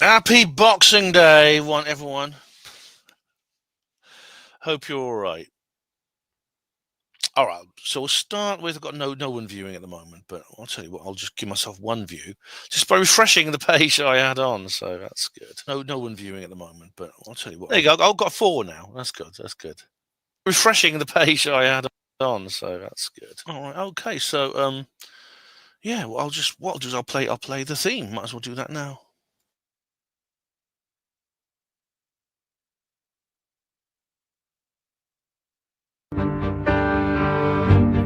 Happy Boxing Day, everyone. Hope you're all right. All right, so we'll start with. I've got no one viewing at the moment, but I'll tell you what. I'll just give myself one view just by refreshing the page that I had on. So that's good. No one viewing at the moment, but I'll tell you what. There you go. I've got 4 now. That's good. That's good. Refreshing the page that I had on. So that's good. All right. Okay. So yeah. Well, I'll play the theme. Might as well do that now.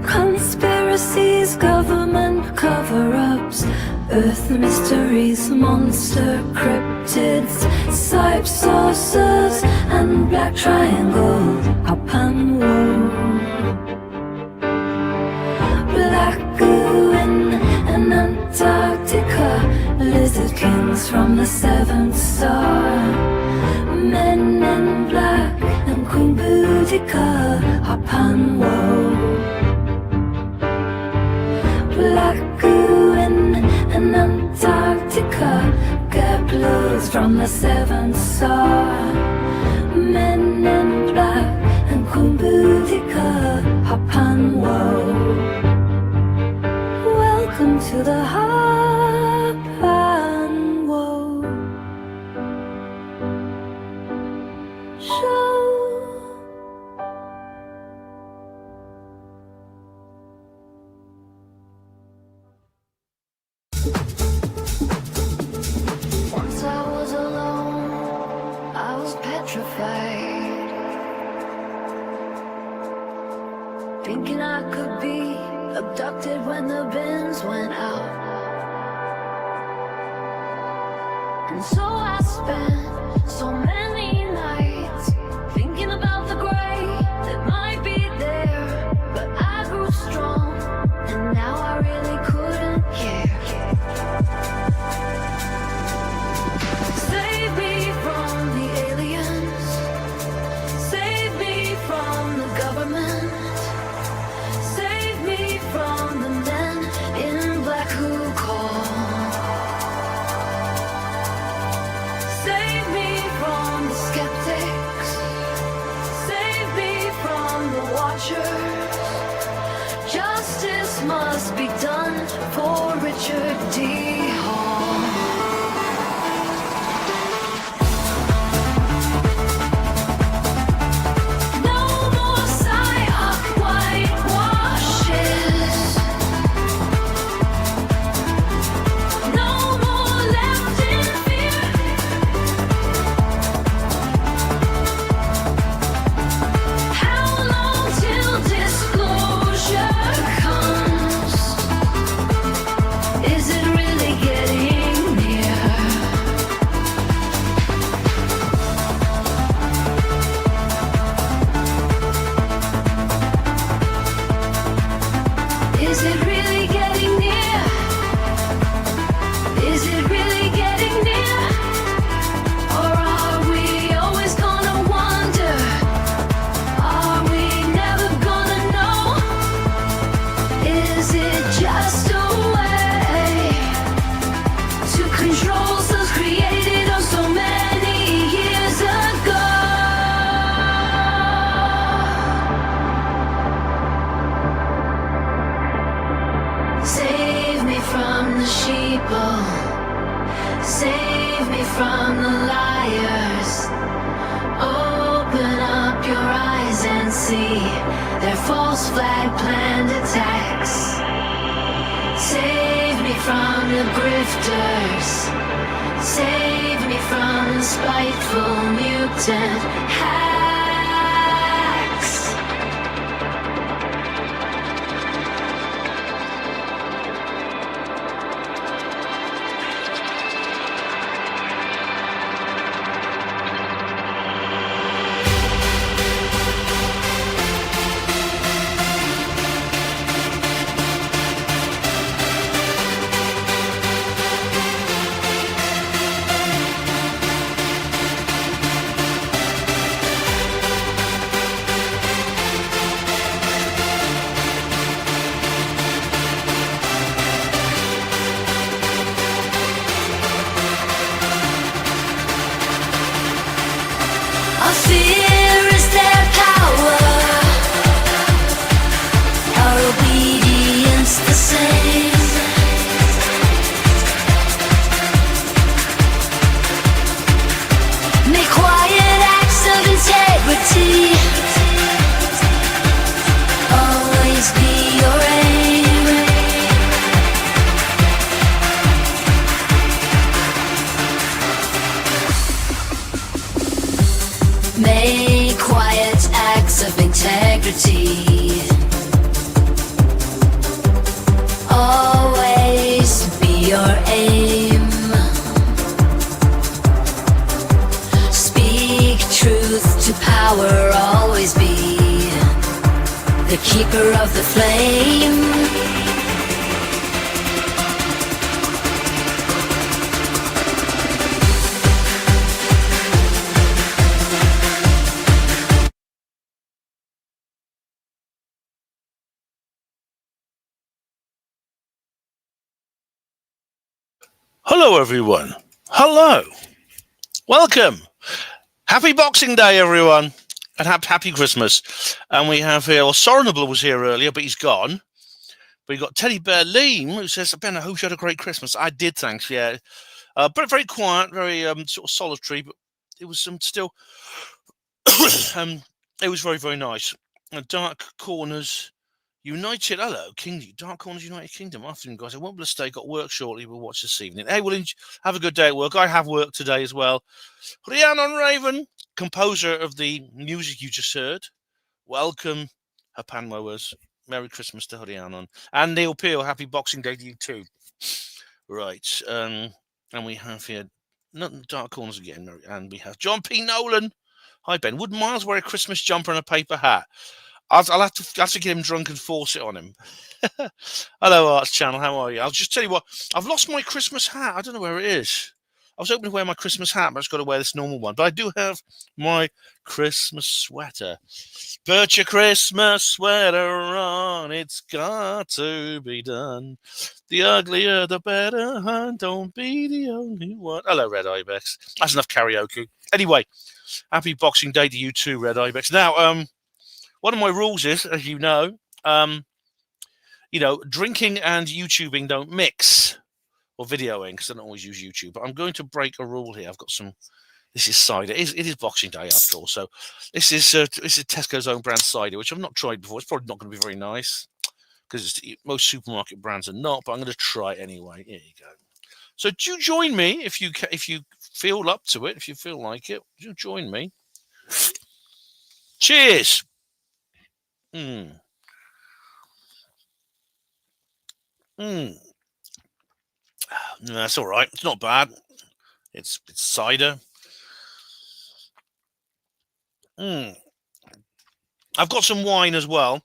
Conspiracies, government cover-ups, Earth mysteries, monster cryptids, Cybe saucers and black triangle, HPANWO. Black goo in Antarctica, lizard kings from the 7th star, men in black and Queen Boudica, HPANWO. Black goo in Antarctica, Kepler's from the 7th star, men in black and Queen Boudica, HPANWO. Welcome to the HPANWO show. Once I was alone, I was petrified, thinking I could be abducted when the bins went out. And so I spent so many nights thinking about the gray that might be there, but I grew strong and now I really couldn't care. Save me from the aliens, save me from the government, save me from the men in black who call, save me from the skeptics, save me from the watchers. Justice must be done for Richard D. Hall. Save me from the liars. Open up your eyes and see their false flag planned attacks. Save me from the grifters. Save me from the spiteful mutant hacks. liberty. Always be your aim. Speak truth to power, always be the keeper of the flame. Hello, everyone. Hello. Welcome. Happy Boxing Day, everyone. And happy Christmas. And we have here, well, Sorenable was here earlier, but he's gone. But we got Teddy Bear Liam, who says, Ben, I hope you had a great Christmas. I did, thanks, yeah. But very quiet, very sort of solitary, but it was still, it was very, very nice. Dark Corners United, hello, Dark Corners United Kingdom. Afternoon, guys. I won't be able to stay. Got work shortly. We'll watch this evening. Hey, well, have a good day at work. I have work today as well. Rhiannon Raven, composer of the music you just heard. Welcome, HPANWOers. Merry Christmas to Rhiannon. And Neil Peel, happy Boxing Day to you too. Right. And we have here Dark Corners again. And we have John P. Nolan. Hi, Ben. Would Miles wear a Christmas jumper and a paper hat? I'll have to get him drunk and force it on him. Hello, Arts Channel. How are you? I'll just tell you what. I've lost my Christmas hat. I don't know where it is. I was hoping to wear my Christmas hat, but I've just got to wear this normal one. But I do have my Christmas sweater. Put your Christmas sweater on. It's got to be done. The uglier, the better. And don't be the only one. Hello, Red Ibex. That's enough karaoke. Anyway, happy Boxing Day to you too, Red Ibex. Now, one of my rules is, as you know, drinking and YouTubing don't mix, or videoing, because I don't always use YouTube. But I'm going to break a rule here. I've got some. This is cider. It is Boxing Day after all. So this is Tesco's own brand cider, which I've not tried before. It's probably not going to be very nice because most supermarket brands are not. But I'm going to try it anyway. Here you go. So do join me if you feel up to it. If you feel like it, do join me. Cheers. That's all right. It's not bad. It's cider. I've got some wine as well.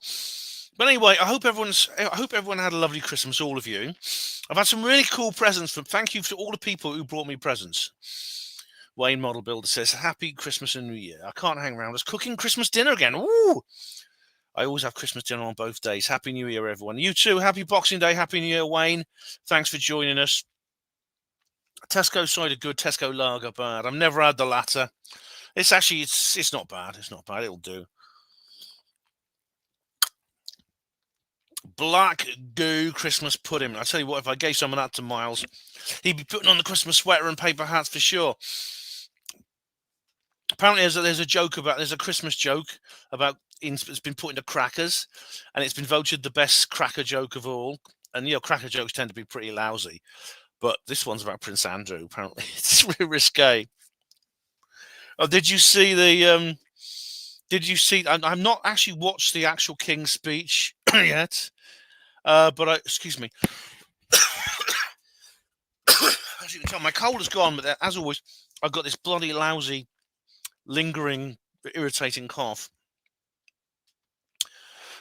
But anyway, I hope everyone had a lovely Christmas, all of you. I've had some really cool presents thank you to all the people who brought me presents. Wayne Model Builder says, Happy Christmas and New Year. I can't hang around. I was cooking Christmas dinner again. Woo! I always have Christmas dinner on both days. Happy New Year, everyone. You too. Happy Boxing Day. Happy New Year, Wayne. Thanks for joining us. Tesco cider good. Tesco lager bad. I've never had the latter. It's actually, it's not bad. It's not bad. It'll do. Black Goo Christmas pudding. I tell you what, if I gave some of that to Miles, he'd be putting on the Christmas sweater and paper hats for sure. Apparently, there's a Christmas joke about it's been put into crackers, and it's been voted the best cracker joke of all. And cracker jokes tend to be pretty lousy, but this one's about Prince Andrew. Apparently, it's really risque. Oh, did you see the? Did you see? I've not actually watched the actual King's speech yet, but excuse me. As you can tell, my cold is gone, but as always, I've got this bloody lousy, lingering, irritating cough.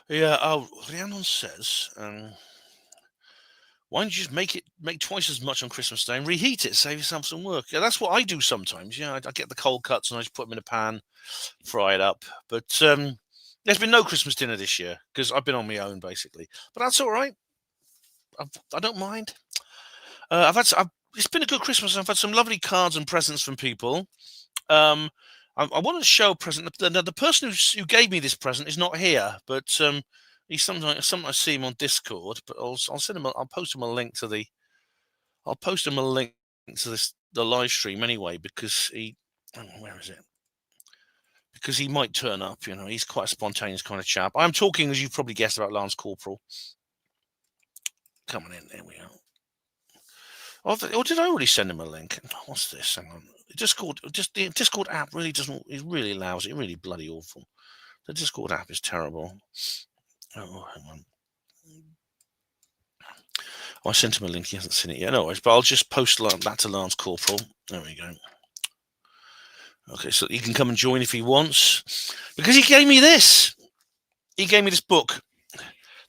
Yeah. Oh, Rhiannon says, why don't you just make twice as much on Christmas Day and reheat it, save yourself some work? Yeah, that's what I do sometimes. Yeah, I get the cold cuts and I just put them in a pan, fry it up. But there's been no Christmas dinner this year because I've been on my own basically. But that's all right. I don't mind. It's been a good Christmas. I've had some lovely cards and presents from people. I want to show a present. The person who gave me this present is not here, but sometimes I see him on Discord. But I'll send him. I'll post him a link to the. I'll post him a link to the live stream anyway because where is it? Because he might turn up. He's quite a spontaneous kind of chap. I'm talking, as you've probably guessed, about Lance Corporal. Come on in. There we are. Or did I already send him a link? What's this? Hang on. The Discord app really doesn't. It's really lousy. Really bloody awful. The Discord app is terrible. Oh, hang on. Oh, I sent him a link. He hasn't seen it yet. No worries, but I'll just post that to Lance Corporal. There we go. Okay, so he can come and join if he wants. Because he gave me this. He gave me this book.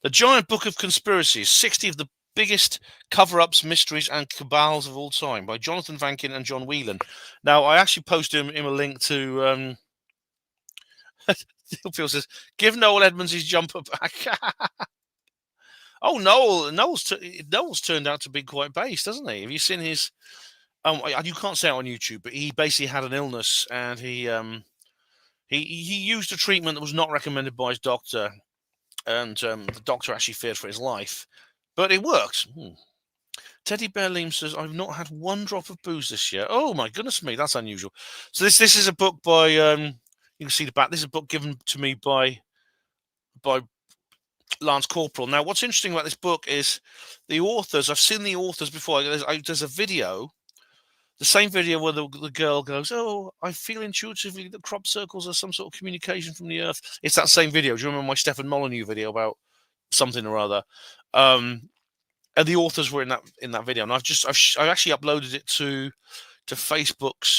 The Giant Book of Conspiracies, 60 of the biggest cover-ups, mysteries, and cabals of all time, by Jonathan Vankin and John Whelan. Now, I actually posted him a link to... Phil says, give Noel Edmonds his jumper back. Oh, Noel's turned out to be quite based, doesn't he? Have you seen his... you can't say it on YouTube, but he basically had an illness, and he used a treatment that was not recommended by his doctor, and the doctor actually feared for his life, but it worked. Teddy Bear Liam says, I've not had one drop of booze this year. Oh my goodness me, that's unusual. So this is a book by you can see the back. This is a book given to me by Lance Corporal. Now, what's interesting about this book is the authors. I've seen the authors before. There's a video, the same video where the girl goes, "Oh, I feel intuitively that crop circles are some sort of communication from the earth." It's that same video. Do you remember my Stefan Molyneux video about something or other? And the authors were in that video, and I've actually uploaded it to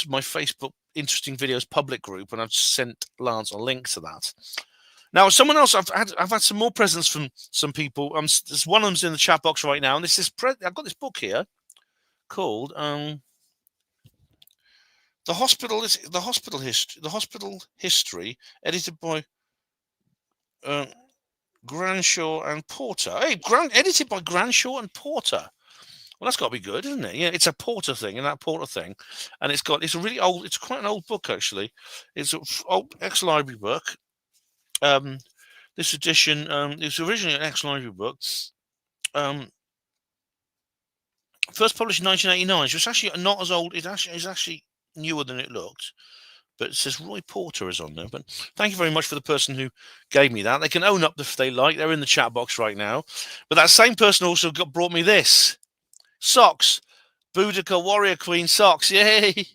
my Facebook Interesting Videos public group, and I've sent Lance a link to that. Now, someone else, I've had some more presents from some people. There's one of them's in the chat box right now, and I've got this book here called The Hospital History, edited by Granshaw and Porter. Hey, edited by Granshaw and Porter. Well, that's got to be good, isn't it? Yeah, it's a Porter thing, and that Porter thing, and it's a really old. It's quite an old book, actually. It's an old ex-library book. This edition, it was originally an ex-library book. First published in 1989, so it's actually not as old. It's actually newer than it looked. But it says Roy Porter is on there. But thank you very much for the person who gave me that. They can own up if they like. They're in the chat box right now. But that same person also brought me this. Socks. Boudica Warrior Queen socks. Yay!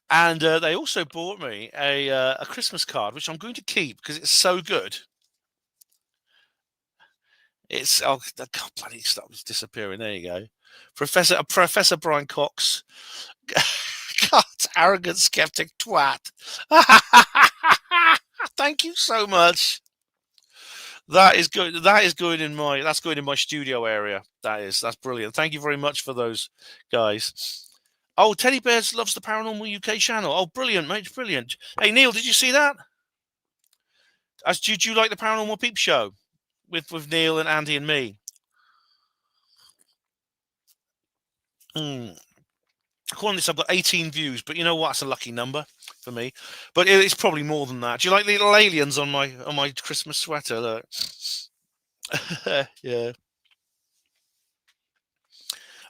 And they also bought me a Christmas card, which I'm going to keep because it's so good. It's bloody stuff is disappearing. There you go, Professor Brian Cox. God, arrogant skeptic twat. Thank you so much. That is good. That's going in my studio area. That's brilliant. Thank you very much for those, guys. Oh, Teddy Bears loves the Paranormal UK channel. Oh, brilliant, mate, brilliant. Hey, Neil, did you see that? Did you like the Paranormal Peep Show with Neil and Andy and me? According to this, I've got 18 views, but you know what? That's a lucky number for me. But it's probably more than that. Do you like the little aliens on my Christmas sweater? Look. Yeah.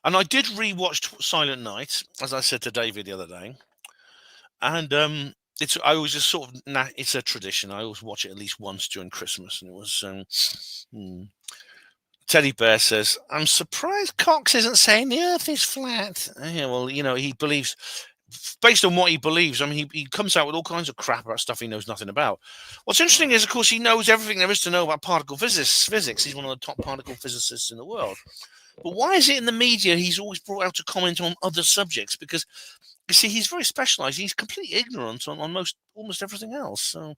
And I did rewatch Silent Night, as I said to David the other day. And it's a tradition. I always watch it at least once during Christmas, and it was. Teddy Bear says, "I'm surprised Cox isn't saying the Earth is flat." Yeah, well, he believes, based on what he believes. I mean, he comes out with all kinds of crap about stuff he knows nothing about. What's interesting is, of course, he knows everything there is to know about particle physics. He's one of the top particle physicists in the world. But why is it in the media he's always brought out to comment on other subjects? Because, you see, he's very specialised. He's completely ignorant on almost everything else. So,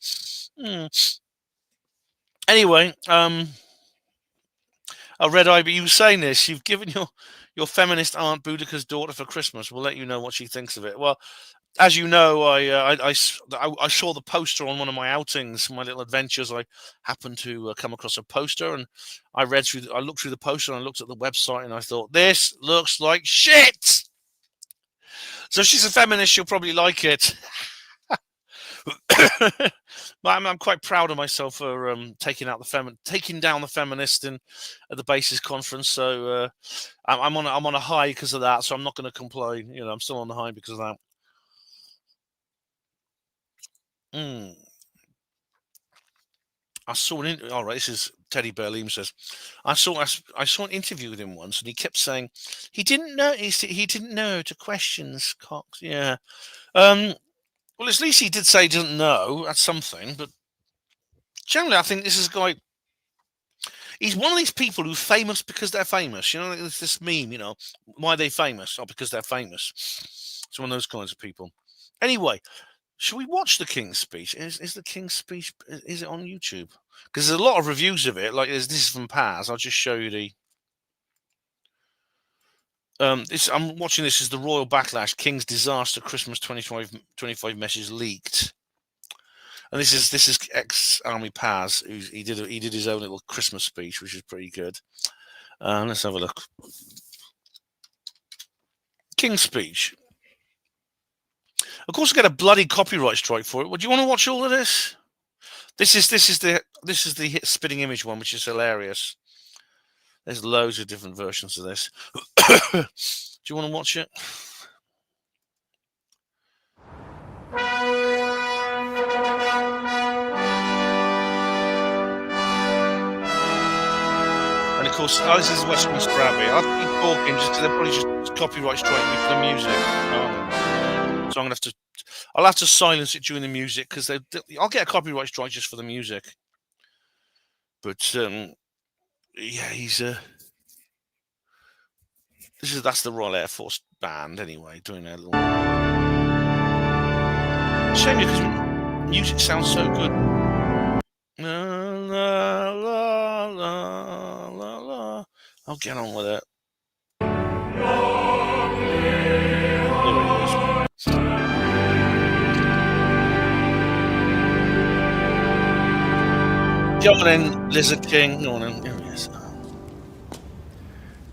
anyway, Red Eye, but you were saying this. You've given your feminist aunt Boudica's daughter for Christmas. We'll let you know what she thinks of it. Well, as you know, I saw the poster on one of my outings, my little adventures. I happened to come across a poster, and I looked through the poster, and I looked at the website, and I thought, this looks like shit. So if she's a feminist, she'll probably like it. I'm quite proud of myself for taking down the feminist at the Basis conference. So I'm on a high because of that. So I'm not going to complain. I'm still on the high because of that. I saw all right, this is Teddy Bear Liam says, I saw an interview with him once, and he kept saying he didn't know to questions Cox. Yeah. Well, at least he did say he doesn't know. That's something. But generally, I think this is a guy. He's one of these people who's famous because they're famous. You know, there's this meme, you know, why are they famous? Oh, because they're famous. It's one of those kinds of people. Anyway, should we watch the King's speech? Is the King's speech, is it on YouTube? Because there's a lot of reviews of it. Like, this is from Paz. I'll just show you the... I'm watching this as the Royal Backlash, King's Disaster Christmas 2025 message leaked. And this is ex-Army Paz. He did his own little Christmas speech, which is pretty good. Let's have a look. King's speech. Of course, I get a bloody copyright strike for it. Well, do you want to watch all of this? This is the spitting image one, which is hilarious. There's loads of different versions of this. Do you want to watch it? And of course, this is Westminster Abbey. I'll keep talking just because they're probably just copyright striking me for the music. So I'll have to silence it during the music because I'll get a copyright strike just for the music. But yeah, that's the Royal Air Force band anyway, doing their little... Shame because music sounds so good. La, la, la, la, la, la. I'll get on with it. Go on in, Lizard King. Go on in. Here he is.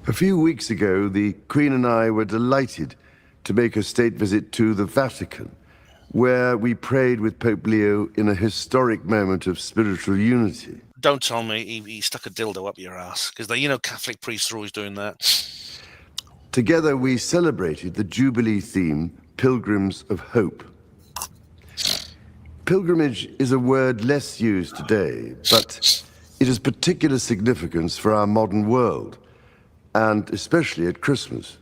A few weeks ago, the Queen and I were delighted to make a state visit to the Vatican, where we prayed with Pope Leo in a historic moment of spiritual unity. Don't tell me he stuck a dildo up your ass, because Catholic priests are always doing that. Together, we celebrated the Jubilee theme, Pilgrims of Hope. Pilgrimage is a word less used today, but it has particular significance for our modern world, and especially at Christmas.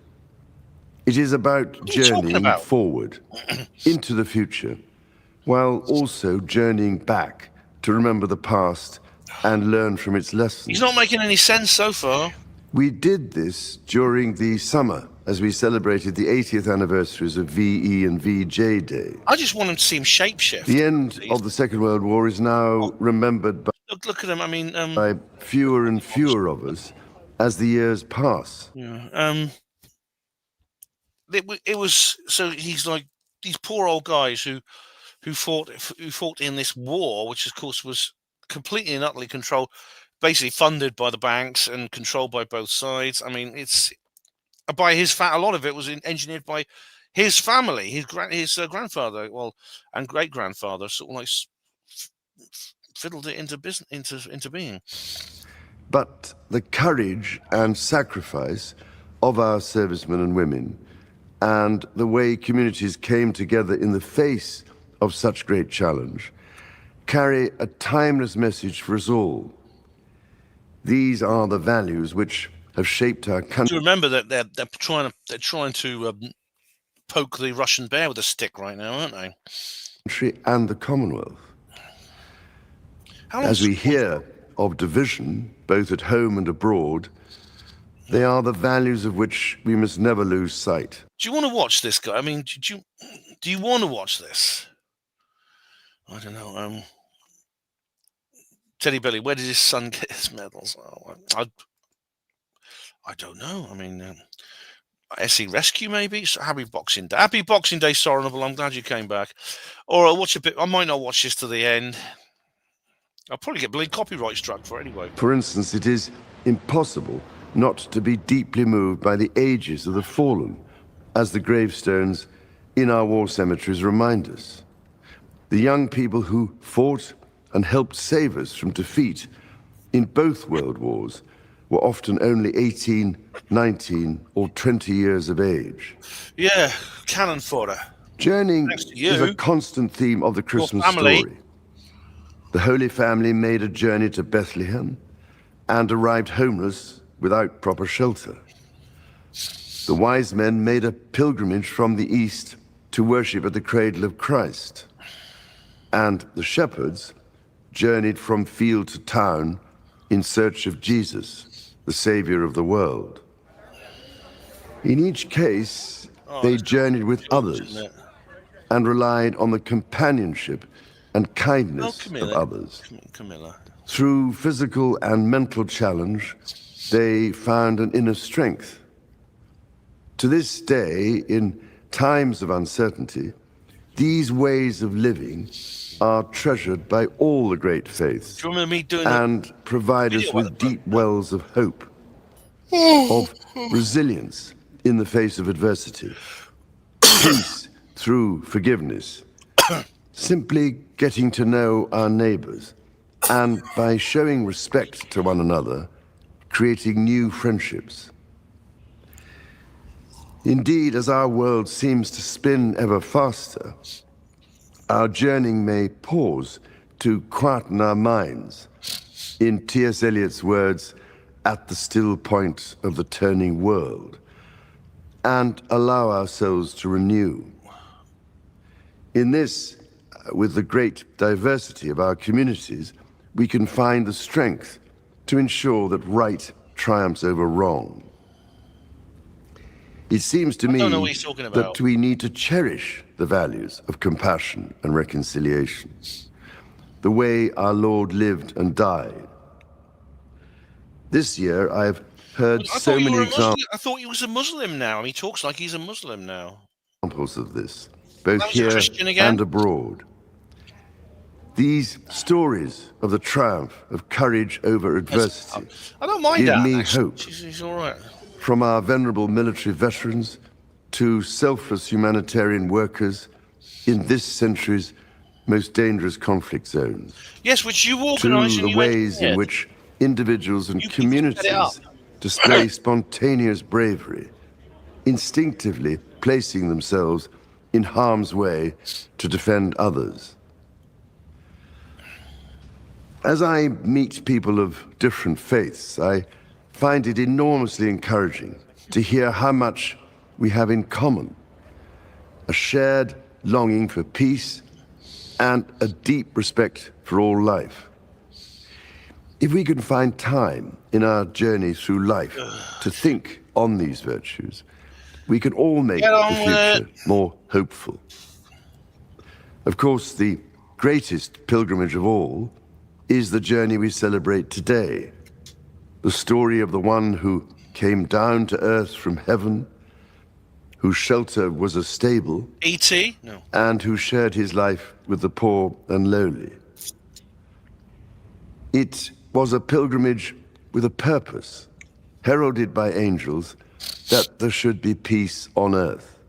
It is about journeying forward into the future, while also journeying back to remember the past and learn from its lessons. He's not making any sense so far. We did this during the summer as we celebrated the 80th anniversaries of VE and VJ Day. I just want him to see him shapeshift. The end of the Second World War is now remembered by, look at him. I mean, by fewer and fewer of us as the years pass. Yeah. It was so he's like these poor old guys who fought in this war, which of course was completely and utterly controlled, basically funded by the banks and controlled by both sides. I mean, it's by his a lot of it was engineered by his family, his grandfather, and great grandfather, sort of like fiddled it into being. But the courage and sacrifice of our servicemen and women, and the way communities came together in the face of such great challenge, carry a timeless message for us all. These are the values which have shaped our country. Do you remember that they're trying to poke the Russian bear with a stick right now, aren't they? And the Commonwealth. As we hear of division, both at home and abroad, they are the values of which we must never lose sight. Do you want to watch this guy? I mean, do you want to watch this? I don't know. Teddy Billy, where did his son get his medals? Oh, I don't know. I mean, SE Rescue maybe. So happy Boxing Day. Happy Boxing Day, Sorenable. I'm glad you came back. Or I'll watch a bit. I might not watch this to the end. I'll probably get bleed copyright struck for it anyway. For instance, it is impossible not to be deeply moved by the ages of the fallen, as the gravestones in our war cemeteries remind us. The young people who fought and helped save us from defeat in both world wars were often only 18, 19, or 20 years of age. Yeah, cannon fodder. Journeying is a constant theme of the Christmas story. The Holy Family made a journey to Bethlehem and arrived homeless without proper shelter. The wise men made a pilgrimage from the east to worship at the cradle of Christ, and the shepherds journeyed from field to town in search of Jesus, the Savior of the world. In each case, they journeyed with others and relied on the companionship and kindness of others. Camilla. Through physical and mental challenge, they found an inner strength. To this day, in times of uncertainty, these ways of living are treasured by all the great faiths and provide us with deep wells of hope, of resilience in the face of adversity, peace through forgiveness, simply getting to know our neighbors, and by showing respect to one another, creating new friendships. Indeed, as our world seems to spin ever faster, our journeying may pause to quieten our minds, in T.S. Eliot's words, at the still point of the turning world, and allow ourselves to renew. In this, with the great diversity of our communities, we can find the strength to ensure that right triumphs over wrong. It seems to me that we need to cherish the values of compassion and reconciliation, the way our Lord lived and died. This year, I've heard so many examples. I thought he was a Muslim now. I mean, he talks like he's a Muslim now. Examples of this, both here and abroad. These stories of the triumph of courage over adversity I don't mind give that, me actually. hope. He's all right. From our venerable military veterans to selfless humanitarian workers in this century's most dangerous conflict zones. Yes, which you organise. To the ways in which individuals and communities display spontaneous bravery, instinctively placing themselves in harm's way to defend others. As I meet people of different faiths, I find it enormously encouraging to hear how much we have in common. A shared longing for peace and a deep respect for all life. If we can find time in our journey through life to think on these virtues, we can all make the future more hopeful. Of course, the greatest pilgrimage of all is the journey we celebrate today. The story of the one who came down to earth from heaven, whose shelter was a stable, E.T.? No. And who shared his life with the poor and lowly. It was a pilgrimage with a purpose, heralded by angels, that there should be peace on earth.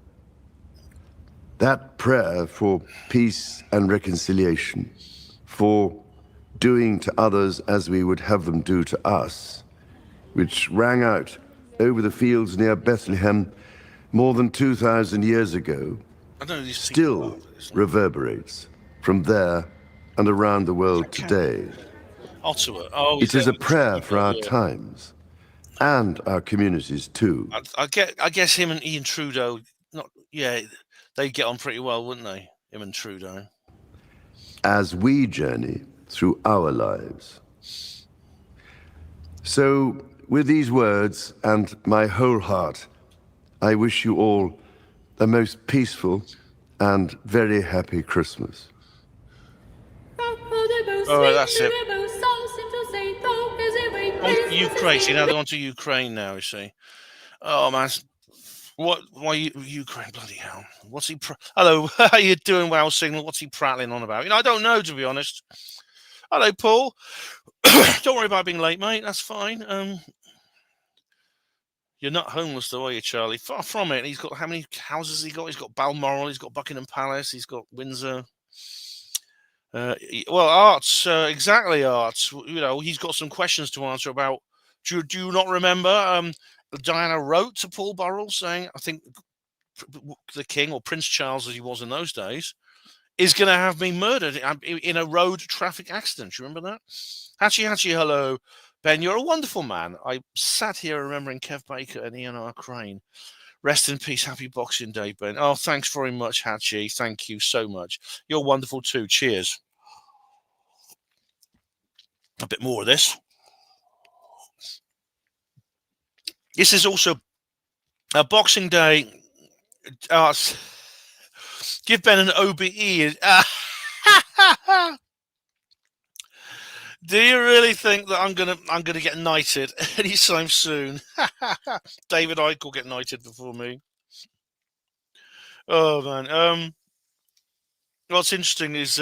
That prayer for peace and reconciliation, for doing to others as we would have them do to us, which rang out over the fields near Bethlehem more than 2,000 years ago, still reverberates from there and around the world today. It is a prayer for our times and our communities too. I guess him and Ian Trudeau, they'd get on pretty well, wouldn't they? Him and Trudeau. As we journey through our lives. So, with these words and my whole heart, I wish you all a most peaceful and very happy Christmas. All right, that's it. On to Ukraine. See, now they're on to Ukraine now, you see. Oh, man. Why Ukraine? Bloody hell. What's he... Hello, how you doing, Wow Signal? What's he prattling on about? I don't know, to be honest. Hello, Paul. Don't worry about being late, mate. That's fine. You're not homeless, though, are you, Charlie? Far from it. He's got... How many houses has he got? He's got Balmoral. He's got Buckingham Palace. He's got Windsor. Well, Arts, exactly, Arts. He's got some questions to answer about. Do you not remember? Diana wrote to Paul Burrell saying, I think the King, or Prince Charles as he was in those days, is going to have me murdered in a road traffic accident. Do you remember that? Hatchie, hello. Ben, you're a wonderful man. I sat here remembering Kev Baker and Ian R. Crane. Rest in peace. Happy Boxing Day, Ben. Oh, thanks very much, Hachi. Thank you so much. You're wonderful too. Cheers. A bit more of this. This is also a Boxing Day. Give Ben an OBE. Do you really think that I'm gonna get knighted anytime soon? David Icke will get knighted before me. Oh man. What's interesting is,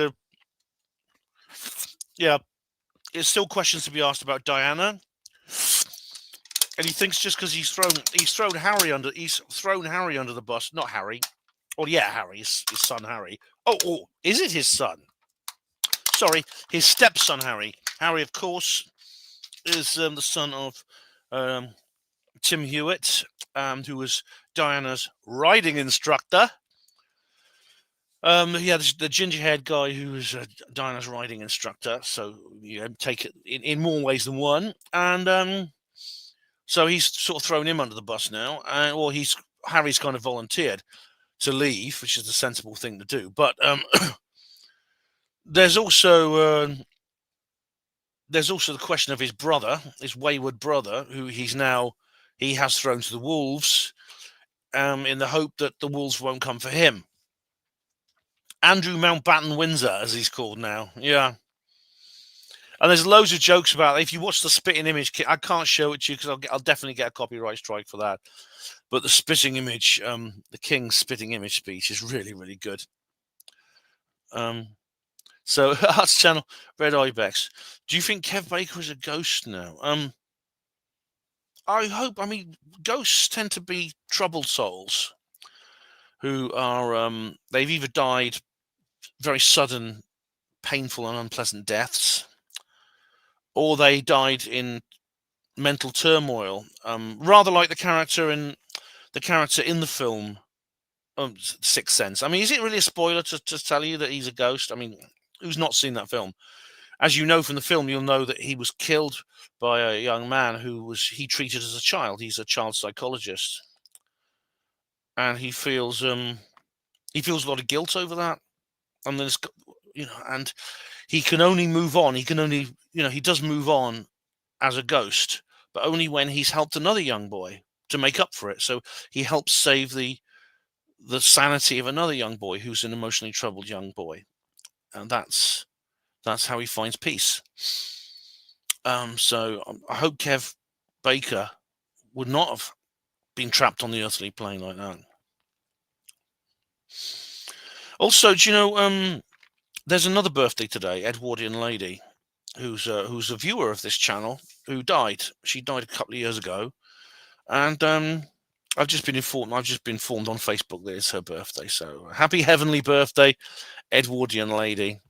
yeah, there's still questions to be asked about Diana, and he thinks just because he's thrown Harry under the bus. Not Harry. Oh yeah, Harry, his son Harry. Oh, is it his son? Sorry, his stepson Harry. Harry, of course, is the son of Tim Hewitt, who was Diana's riding instructor. Yeah, the ginger-haired guy who was Diana's riding instructor. So you take it in more ways than one, and so he's sort of thrown him under the bus now. Well, Harry's kind of volunteered to leave, which is the sensible thing to do. But there's also the question of his brother, his wayward brother, who he has thrown to the wolves, in the hope that the wolves won't come for him. Andrew Mountbatten Windsor, as he's called now. Yeah. And there's loads of jokes about it. If you watch the spitting image, I can't show it to you because I'll definitely get a copyright strike for that. But the spitting image, the King's spitting image speech is really, really good. So, Arts Channel, Red Ibex. Do you think Kev Baker is a ghost now? I hope. I mean, ghosts tend to be troubled souls who are, they've either died very sudden, painful and unpleasant deaths, or they died in mental turmoil, rather like the character in the film Sixth Sense. I mean, is it really a spoiler to tell you that he's a ghost? I mean, who's not seen that film? As you know from the film, you'll know that he was killed by a young man who he treated as a child. He's a child psychologist, and he feels a lot of guilt over that. And there's, and he can only move on. He does move on as a ghost, but only when he's helped another young boy to make up for it. So he helps save the sanity of another young boy who's an emotionally troubled young boy, and that's how he finds peace. So I hope Kev Baker would not have been trapped on the earthly plane like that. Also, do you know, there's another birthday today, Edwardian lady, who's a viewer of this channel, who died. She died a couple of years ago, and I've just been informed on Facebook that it's her birthday. So happy heavenly birthday, Edwardian lady.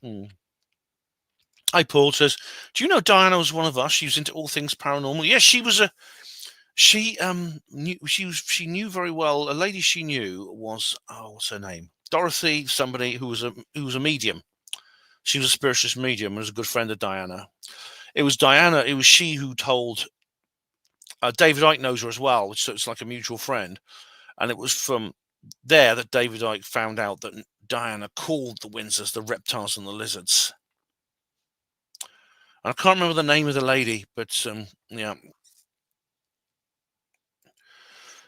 Hi, Paul says, do you know Diana was one of us? She was into all things paranormal. Yes, she was she knew very well. A lady she knew was, what's her name? Dorothy, somebody who was a medium. She was a spiritualist medium and was a good friend of Diana. It was she who told David Icke knows her as well, so it's like a mutual friend. And it was from there that David Icke found out that Diana called the Windsors the reptiles and the lizards. And I can't remember the name of the lady, but yeah.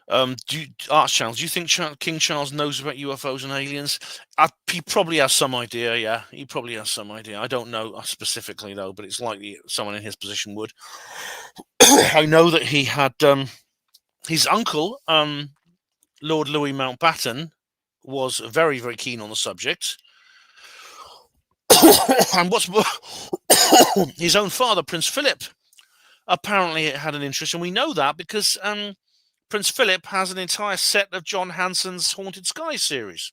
Arts Channel, do you think King Charles knows about UFOs and aliens? He probably has some idea, yeah. He probably has some idea. I don't know specifically, though, but it's likely someone in his position would. I know that he had his uncle, Lord Louis Mountbatten, was very, very keen on the subject. And what's more, his own father, Prince Philip, apparently had an interest, and we know that because Prince Philip has an entire set of John Hanson's Haunted Skies series.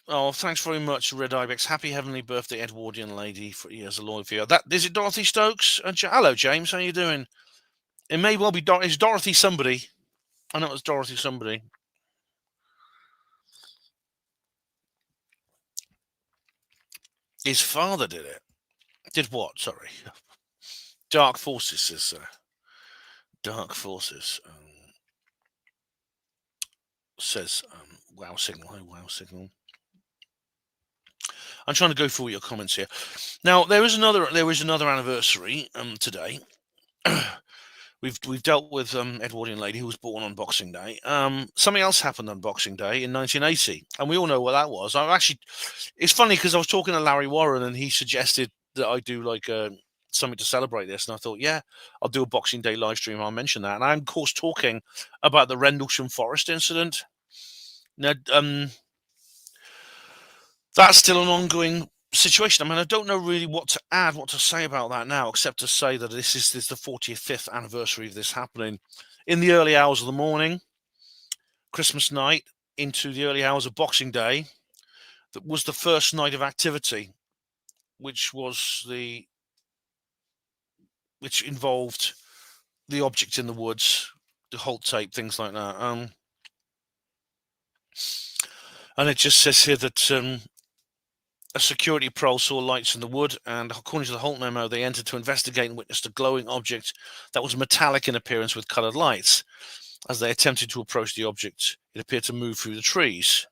Oh, thanks very much, Red Ibex. Happy heavenly birthday, Edwardian lady, for years a loyal viewer. Is it Dorothy Stokes? Hello, James. How you doing? It may well be it's Dorothy somebody. I know it was Dorothy somebody. His father did it. Did what? Sorry. Dark Forces, says Dark Forces. Says wow signal. Hey, wow signal. I'm trying to go through your comments here. Now there is another anniversary today. We've dealt with Edwardian lady who was born on Boxing Day. Something else happened on Boxing Day in 1980, and we all know what that was. It's funny because I was talking to Larry Warren, and he suggested that I do like something to celebrate this, and I thought, yeah, I'll do a Boxing Day live stream. I'll mention that, and I'm of course talking about the Rendlesham Forest incident. Now, that's still an ongoing situation. I mean, I don't know really what to say about that now, except to say that this is the 45th anniversary of this happening in the early hours of the morning, Christmas night into the early hours of Boxing Day. That was the first night of activity, which involved the object in the woods, the Holt tape, things like that. And it just says here that a security patrol saw lights in the wood, and according to the Holt memo, they entered to investigate and witnessed a glowing object that was metallic in appearance with coloured lights. As they attempted to approach the object, it appeared to move through the trees.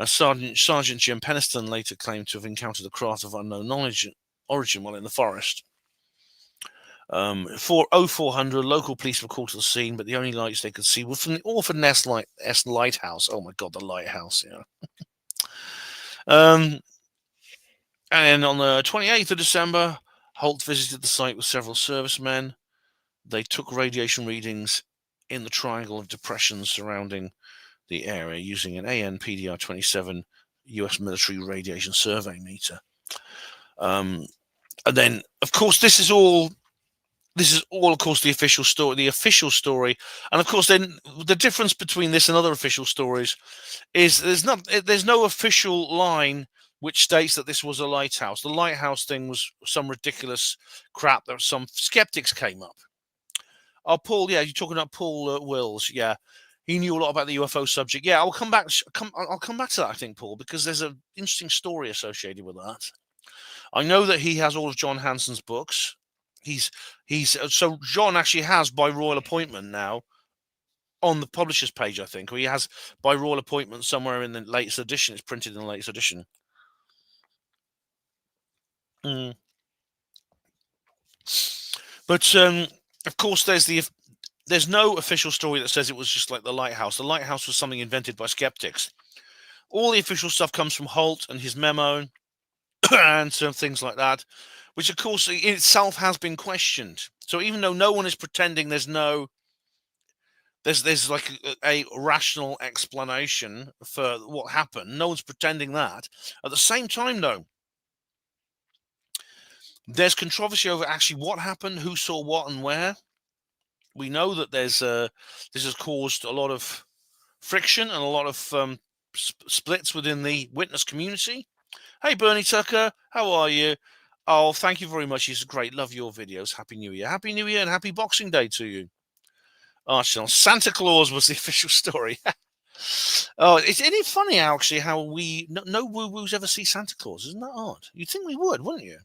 Sergeant Jim Peniston later claimed to have encountered a craft of unknown origin while in the forest. 0400, local police were called to the scene, but the only lights they could see were from the Orford Nest lighthouse. Oh my God, the lighthouse! Yeah. And then on the 28th of December, Holt visited the site with several servicemen. They took radiation readings in the triangle of depressions surrounding the area using an AN-PDR-27 US military radiation survey meter. And then, of course, this is all, of course, the official story. The official story, and of course, then the difference between this and other official stories is there's no official line which states that this was a lighthouse. The lighthouse thing was some ridiculous crap that some skeptics came up. Oh, Paul, yeah, you're talking about Paul Wills, yeah. He knew a lot about the UFO subject. Yeah, I'll come back to that, I think, Paul, because there's an interesting story associated with that. I know that he has all of John Hanson's books. So John actually has by royal appointment now on the publisher's page, I think, or he has by royal appointment somewhere in the latest edition. It's printed in the latest edition. But of course, there's no official story that says it was just like the lighthouse. The lighthouse was something invented by skeptics. All the official stuff comes from Holt and his memo and some things like that, which of course in itself has been questioned. So even though no one is pretending there's like a rational explanation for what happened, no one's pretending that. At the same time, though, there's controversy over actually what happened, who saw what and where. We know that this has caused a lot of friction and a lot of splits within the witness community. Hey, Bernie Tucker, how are you? Oh, thank you very much. It's great. Love your videos. Happy New Year. Happy New Year and happy Boxing Day to you. Arsenal. Santa Claus was the official story. Oh, isn't it funny actually how no woo-woos ever see Santa Claus? Isn't that odd? You'd think we would, wouldn't you?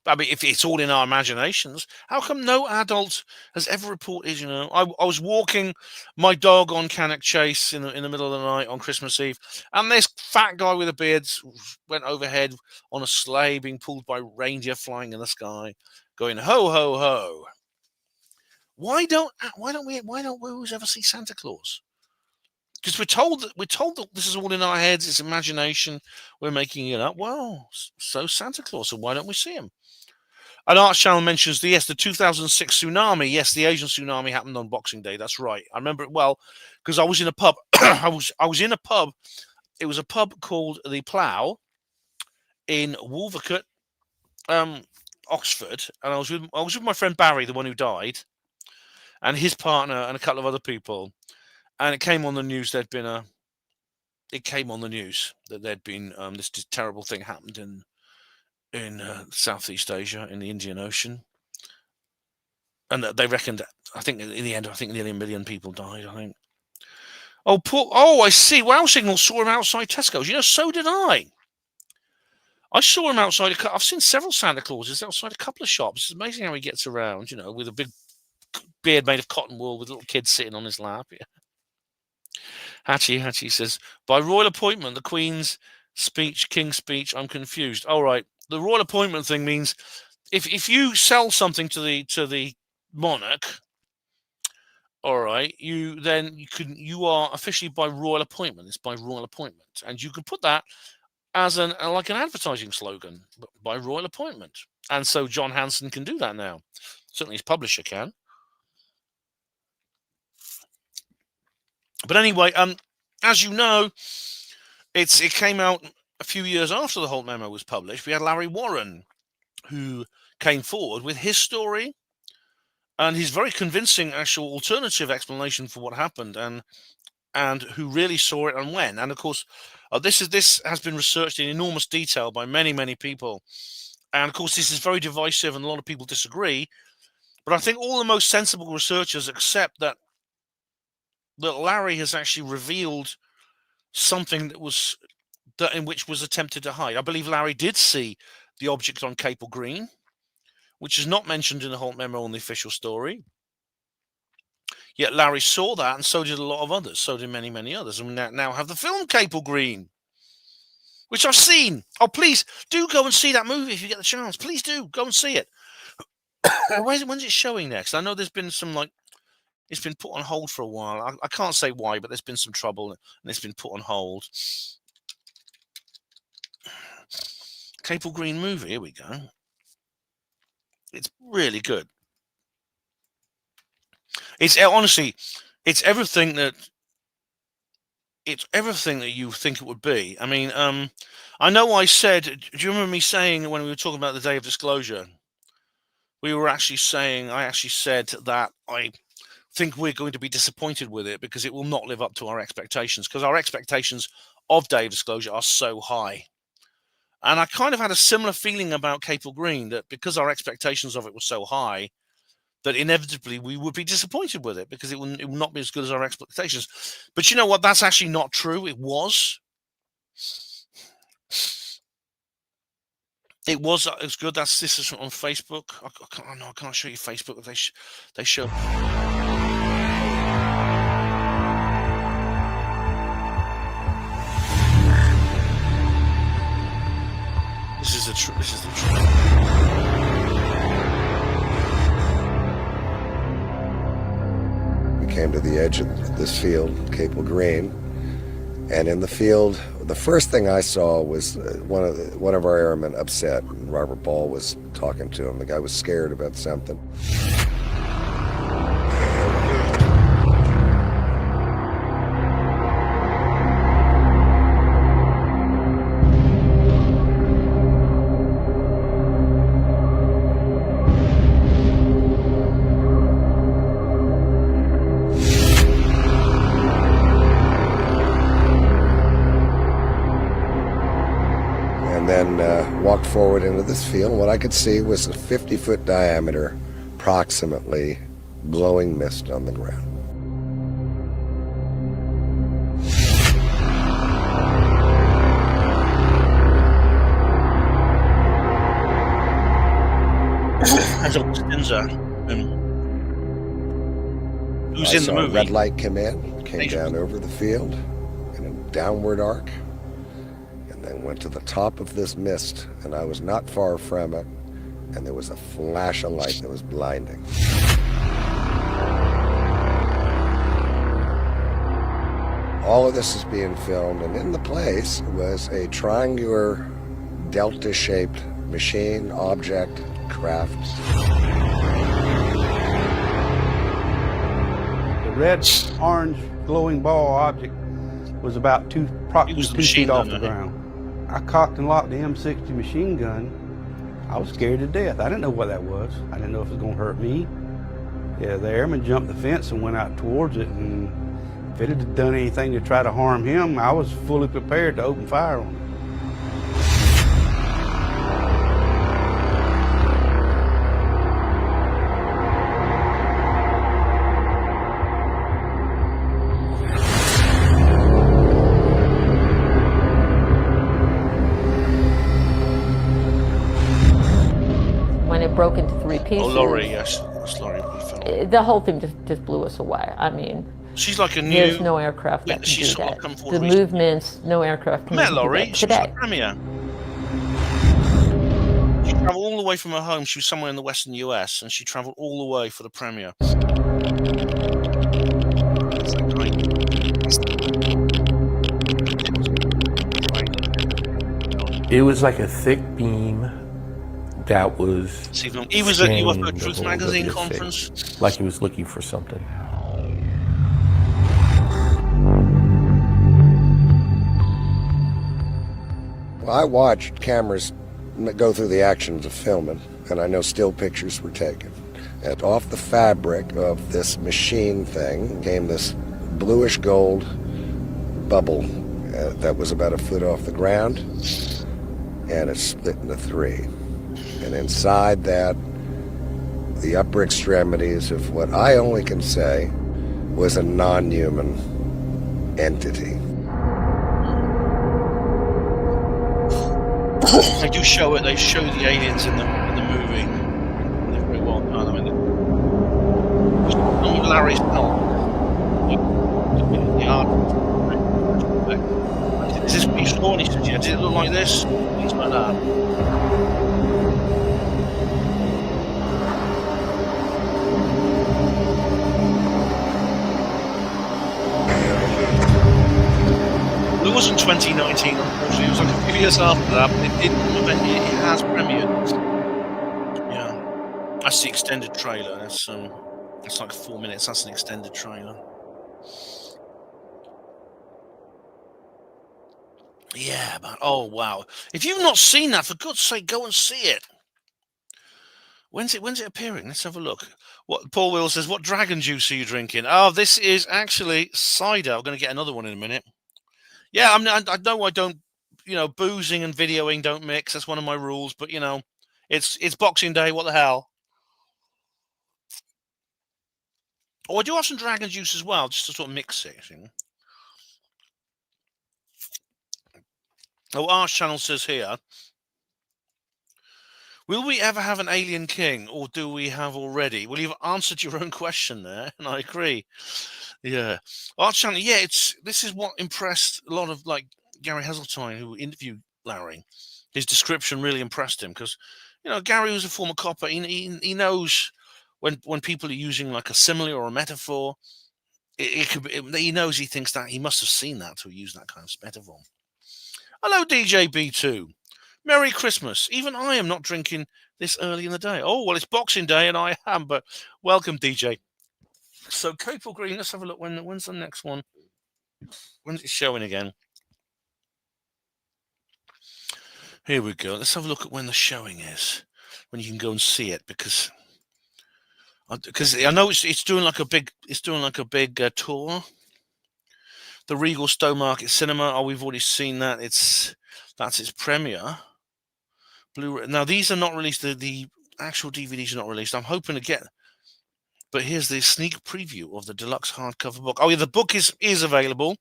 I mean, if it's all in our imaginations, how come no adult has ever reported, I was walking my dog on Cannock Chase in the middle of the night on Christmas Eve, and this fat guy with a beard went overhead on a sleigh being pulled by reindeer flying in the sky, going, ho, ho, ho. Why don't we ever see Santa Claus? Because we're told that this is all in our heads, it's imagination, we're making it up. Well, so Santa Claus, so why don't we see him? And Arts Channel mentions the 2006 tsunami. Yes, the Asian tsunami happened on Boxing Day. That's right. I remember it well because I was in a pub. I was in a pub. It was a pub called the Plough in Wolvercote, Oxford, and I was with my friend Barry, the one who died, and his partner and a couple of other people. And it came on the news. It came on the news that there'd been this terrible thing happened in Southeast Asia, in the Indian Ocean, and they reckoned, I think in the end, nearly 1 million people died. I think. Oh, I see. Wow Signal saw him outside Tesco's. So did I. I saw him outside. I've seen several Santa Clauses outside a couple of shops. It's amazing how he gets around, you know, with a big beard made of cotton wool with little kids sitting on his lap. Yeah. Hatchie says, by royal appointment, the Queen's speech, King's speech, I'm confused. All right. The royal appointment thing means if you sell something to the monarch, all right, you are officially by royal appointment. It's by royal appointment. And you can put that as like an advertising slogan, by royal appointment. And so John Hanson can do that now. Certainly his publisher can. But anyway, as you know, it came out a few years after the Holt memo was published. We had Larry Warren, who came forward with his story and his very convincing actual alternative explanation for what happened, and who really saw it and when. And of course, this has been researched in enormous detail by many people. And of course, this is very divisive, and a lot of people disagree. But I think all the most sensible researchers accept that Larry has actually revealed something in which was attempted to hide. I believe Larry did see the object on Capel Green, which is not mentioned in the Holt memo on the official story. Yet Larry saw that, and so did a lot of others. So did many others. And we now have the film Capel Green, which I've seen. Oh, please do go and see that movie if you get the chance. Please do go and see it. When's it showing next? I know there's been some, like, it's been put on hold for a while. I can't say why, but there's been some trouble, and it's been put on hold. Capel Green movie. Here we go. It's really good. It's honestly, it's everything that you think it would be. I mean, I know I said. Do you remember me saying when we were talking about the day of disclosure? I actually said that I think we're going to be disappointed with it because it will not live up to our expectations, because our expectations of day of disclosure are so high. And I kind of had a similar feeling about Capel Green, that because our expectations of it were so high, that inevitably we would be disappointed with it because it will not be as good as our expectations. But you know what? That's actually not true. It was. It was good. This is on Facebook. I can't show you Facebook. They show. This is the truth. We came to the edge of this field, Capel Green, and in the field, the first thing I saw was one of our airmen upset, and Robert Ball was talking to him. The guy was scared about something. Walked forward into this field, and what I could see was a 50-foot diameter, approximately, glowing mist on the ground. Who's in the movie? A red light came down over the field in a downward arc, then went to the top of this mist, and I was not far from it, and there was a flash of light that was blinding. All of this is being filmed, and in the place was a triangular delta-shaped machine, object, craft. The red, orange, glowing ball object was about approximately 2 feet off the ground. I cocked and locked the M60 machine gun. I was scared to death. I didn't know what that was. I didn't know if it was going to hurt me. Yeah, the airman jumped the fence and went out towards it, and if it had done anything to try to harm him, I was fully prepared to open fire on it. broke into 3 pieces. Oh, Laurie, yes. That's Laurie. The whole thing just blew us away. I mean, she's like a new... There's no aircraft that can do that. The movements, no aircraft can do that She was today. the Premier. She travelled all the way from her home. She was somewhere in the western US, and she travelled all the way for the premiere. It was like a thick beam that was. He was at UFO Truth Magazine conference. Like he was looking for something. Well, I watched cameras go through the actions of filming, and I know still pictures were taken. And off the fabric of this machine thing came this bluish gold bubble that was about a foot off the ground, and it split into 3. And inside that, the upper extremities of what I only can say was a non-human entity. They do show it. They show the aliens in the movie. They're very well done. I mean, Larry's not. The art. Is this what you saw? And he said, "Yeah, did it look like this?" Things like that. It wasn't 2019, unfortunately. It was like a few years after that, but it has premiered. Yeah, that's the extended trailer. It's like 4 minutes. That's an extended trailer. Yeah, but oh wow! If you've not seen that, for God's sake, go and see it. When's it appearing? Let's have a look. What Paul Will says? What dragon juice are you drinking? Oh, this is actually cider. I'm going to get another one in a minute. Yeah, I know I don't, boozing and videoing don't mix. That's one of my rules. But it's Boxing Day. What the hell? Oh, I do have some dragon juice as well, just to sort of mix it. Oh, Arch Channel says here, will we ever have an alien king, or do we have already? Well, you've answered your own question there, and I agree. Yeah, Arch Channel. Yeah, this is what impressed a lot of Gary Heseltine, who interviewed Larry. His description really impressed him because, Gary was a former copper. He knows when people are using like a simile or a metaphor. He knows. He thinks that he must have seen that to use that kind of metaphor. Hello, DJ B2. Merry Christmas. Even I am not drinking this early in the day. Oh, well, it's Boxing Day and I am, but welcome, DJ. So, Capel Green, let's have a look. When's the next one? When's it showing again? Here we go. Let's have a look at when the showing is, when you can go and see it, because I know it's doing like a big tour. The Regal Stowmarket Cinema. Oh, we've already seen that. That's its premiere. Blu-ray. Now these are not released. The actual DVDs are not released. I'm hoping to get. But here's the sneak preview of the deluxe hardcover book. Oh yeah, the book is available.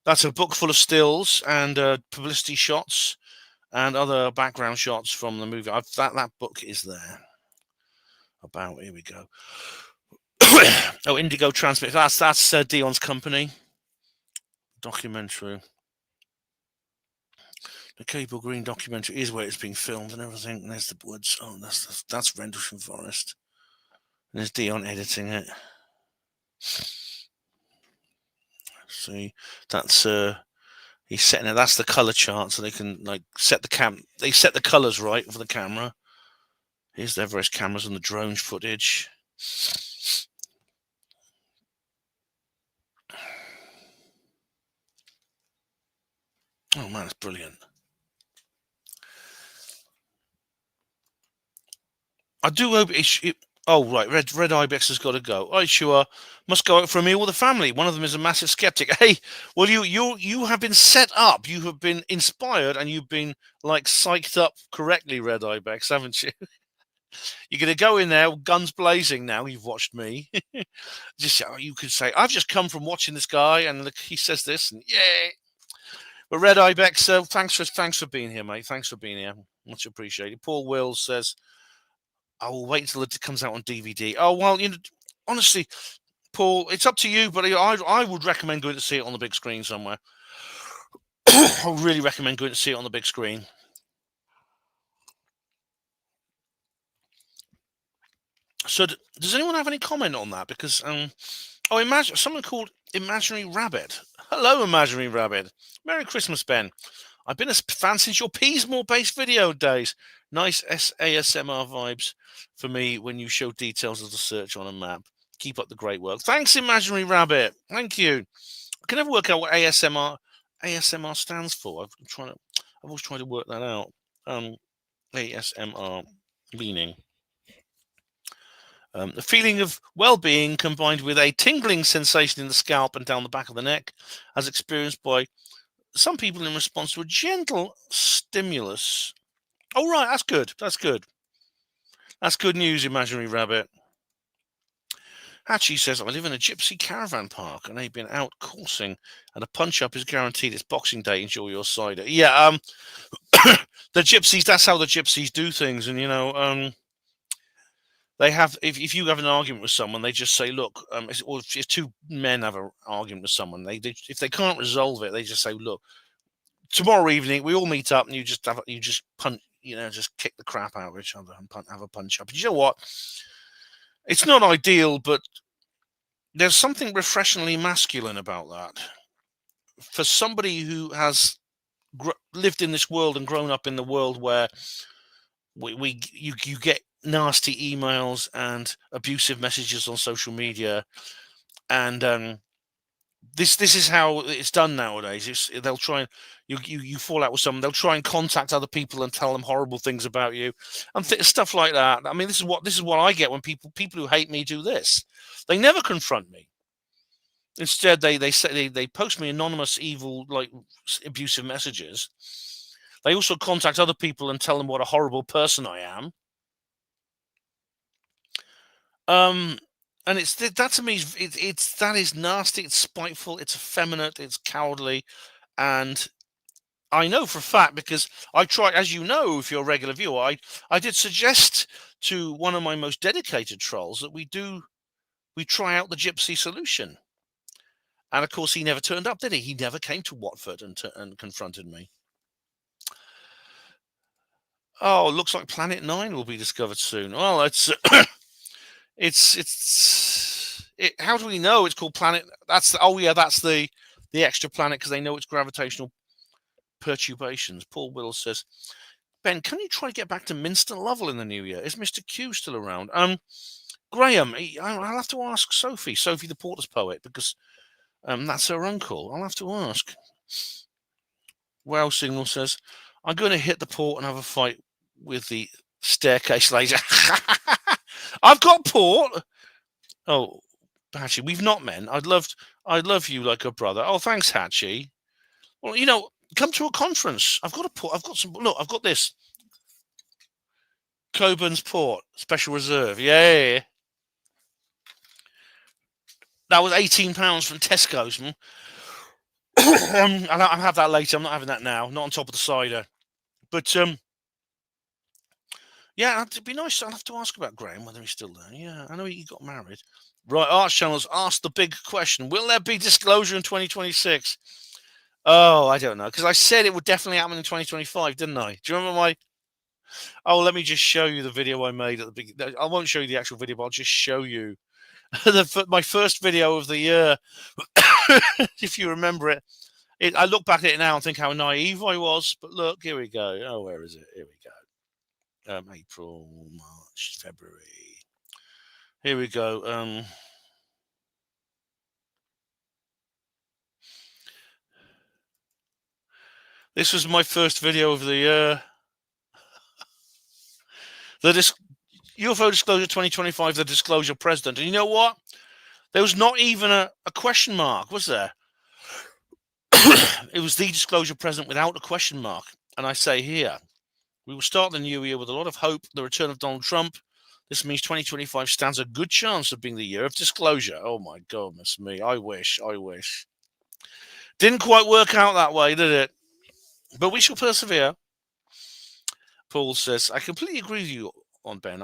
That's a book full of stills and publicity shots and other background shots from the movie. That book is there. Here we go. Oh, Indigo Transmit. That's Dion's company. Documentary. The Capel Green documentary is where it's being filmed and everything. And there's the woods. Oh, that's Rendlesham Forest. And there's Dion editing it. See, that's he's setting it. That's the color chart, so they can set the They set the colors right for the camera. Here's the Everest cameras and the drone footage. Oh man, it's brilliant. I do hope oh right, Red Ibex has got to go. I sure must go out for a meal with the family. One of them is a massive skeptic. Hey, well you have been set up. You have been inspired, and you've been psyched up correctly, Red Ibex, haven't you? You're going to go in there, guns blazing. Now you've watched me. You could say, I've just come from watching this guy, and look, he says this, and yay. But Red Ibex, thanks for being here, mate. Thanks for being here. Much appreciated. Paul Wills says, I will wait until it comes out on DVD. Oh, well, you know, honestly, Paul, it's up to you, but I would recommend going to see it on the big screen somewhere. I would really recommend going to see it on the big screen. So, does anyone have any comment on that? Because, imagine someone called Imaginary Rabbit. Hello, Imaginary Rabbit. Merry Christmas, Ben. I've been a fan since your Peasmore-based video days. Nice ASMR vibes for me when you show details of the search on a map. Keep up the great work. Thanks, Imaginary Rabbit. Thank you. I can never work out what ASMR stands for. I've always tried to work that out. ASMR meaning. The feeling of well-being combined with a tingling sensation in the scalp and down the back of the neck, as experienced by some people in response to a gentle stimulus. Oh, right, that's good. That's good. That's good news, Imaginary Rabbit. Hachi says, I live in a gypsy caravan park and they've been out coursing and a punch-up is guaranteed. It's Boxing Day. Enjoy your cider. Yeah, the gypsies, that's how the gypsies do things. And, you know, they have, if you have an argument with someone, they just say, look, or if two men have an argument with someone, if they can't resolve it, they just say, look, tomorrow evening we all meet up and you just punch, you know, just kick the crap out of each other and have a punch up. And you know what? It's not ideal, but there's something refreshingly masculine about that. For somebody who has lived in this world and grown up in the world where you get nasty emails and abusive messages on social media, and this is how it's done nowadays. They'll try and you fall out with someone, they'll try and contact other people and tell them horrible things about you and stuff like that. I mean, this is what I get when people who hate me do this. They never confront me. Instead, they post me anonymous, evil, like abusive messages. They also contact other people and tell them what a horrible person I am. And that to me that is nasty. It's spiteful. It's effeminate. It's cowardly, and I know for a fact because I try, as you know, if you're a regular viewer, I did suggest to one of my most dedicated trolls that we try out the gypsy solution, and of course he never turned up, did he? He never came to Watford and confronted me. Oh, it looks like Planet 9 will be discovered soon. Well, it's. How do we know it's called Planet? That's the extra planet because they know it's gravitational perturbations. Paul Wills says, Ben, can you try to get back to Minster Lovell in the new year? Is Mr. Q still around? Graham, I'll have to ask Sophie the Porter's poet, because that's her uncle. I'll have to ask. Wow Signal says, I'm going to hit the port and have a fight with the staircase laser. I've got port. Oh, Hatchie, we've not met. I'd love you like a brother. Oh, thanks, Hatchie. Well, you know, come to a conference. I've got a port. I've got some. Look, I've got this. Coburn's Port Special Reserve. Yeah. That was £18 from Tesco's. I'll have that later. I'm not having that now. Not on top of the cider. But yeah, it'd be nice. I'll have to ask about Graham, whether he's still there. Yeah, I know he got married. Right, Arch Channel's asked the big question. Will there be disclosure in 2026? Oh, I don't know. Because I said it would definitely happen in 2025, didn't I? Do you remember my... Oh, let me just show you the video I made at the beginning. I won't show you the actual video, but I'll just show you my first video of the year. If you remember it. I look back at it now and think how naive I was. But look, here we go. Oh, where is it? Here we go. April, March, February. Here we go. This was my first video of the year. UFO Disclosure 2025, the Disclosure President. And you know what? There was not even a question mark, was there? It was the Disclosure President without a question mark. And I say here, we will start the new year with a lot of hope, the return of Donald Trump. This means 2025 stands a good chance of being the year of disclosure. Oh, my goodness me. I wish. Didn't quite work out that way, did it? But we shall persevere. Paul says, I completely agree with you on Ben.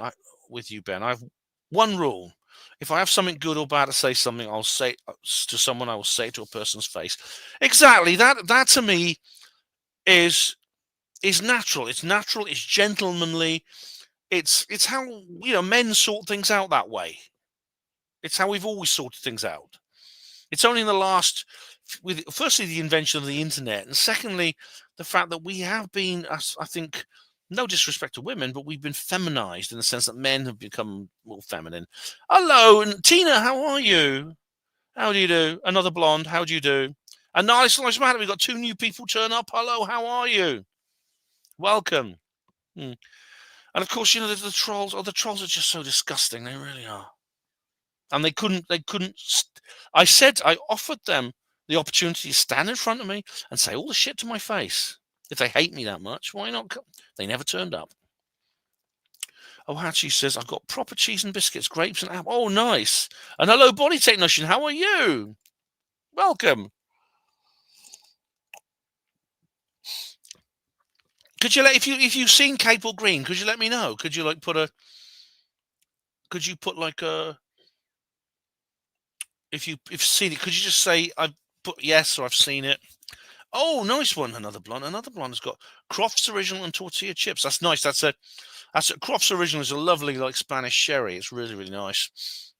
with you, Ben. I have one rule. If I have something good or bad to say something, I'll say to someone, I will say it to a person's face. Exactly. That to me is natural. It's natural. It's gentlemanly. It's how, you know, men sort things out that way. It's how we've always sorted things out. It's only in the last, with firstly the invention of the internet, and secondly the fact that we have been, I think, no disrespect to women, but we've been feminized in the sense that men have become more feminine. Hello, and Tina, how are you? How do you do? Another blonde, how do you do? A nice matter. We've got 2 new people turn up. Hello, how are you? Welcome. And of course, you know, the trolls. Oh, the trolls are just so disgusting. They really are. And they couldn't. I offered them the opportunity to stand in front of me and say all the shit to my face. If they hate me that much, why not come? They never turned up. Oh, Hachi says, I've got proper cheese and biscuits, grapes and apple. Oh, nice. And hello, body technician. How are you? Welcome. Could you if you've seen Capel Green, could you let me know? Could you put a if you've seen it, could you just say I've put yes or I've seen it? Oh, nice one. Another blonde has got Croft's Original and tortilla chips. That's nice. That's a Croft's Original is a lovely Spanish sherry. It's really, really nice.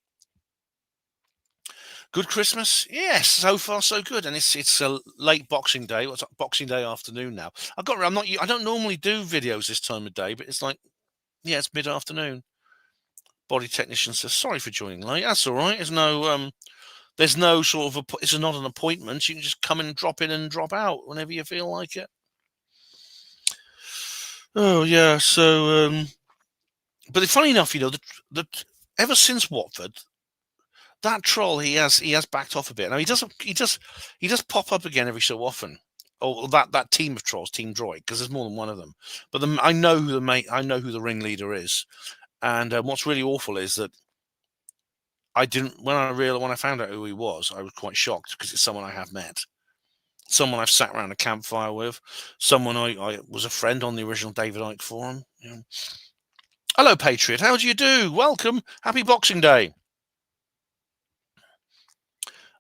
Good Christmas? Yes, so far so good. And it's a late Boxing Day. What's Boxing Day afternoon now? I don't normally do videos this time of day, but it's it's mid-afternoon. Body technician says, sorry for joining late. That's all right. There's no sort of it's not an appointment. You can just come in, drop in and drop out whenever you feel like it. Oh yeah. So but funny enough, you know, ever since Watford, that troll he has backed off a bit. Now he does pop up again every so often. Oh, that team of trolls, Team Droid, because there's more than one of them. But I know who the ringleader is, and what's really awful is that when I found out who he was, I was quite shocked because it's someone I have met, someone I've sat around a campfire with, someone I was a friend on the original David Icke forum. Yeah. Hello, Patriot. How do you do? Welcome. Happy Boxing Day.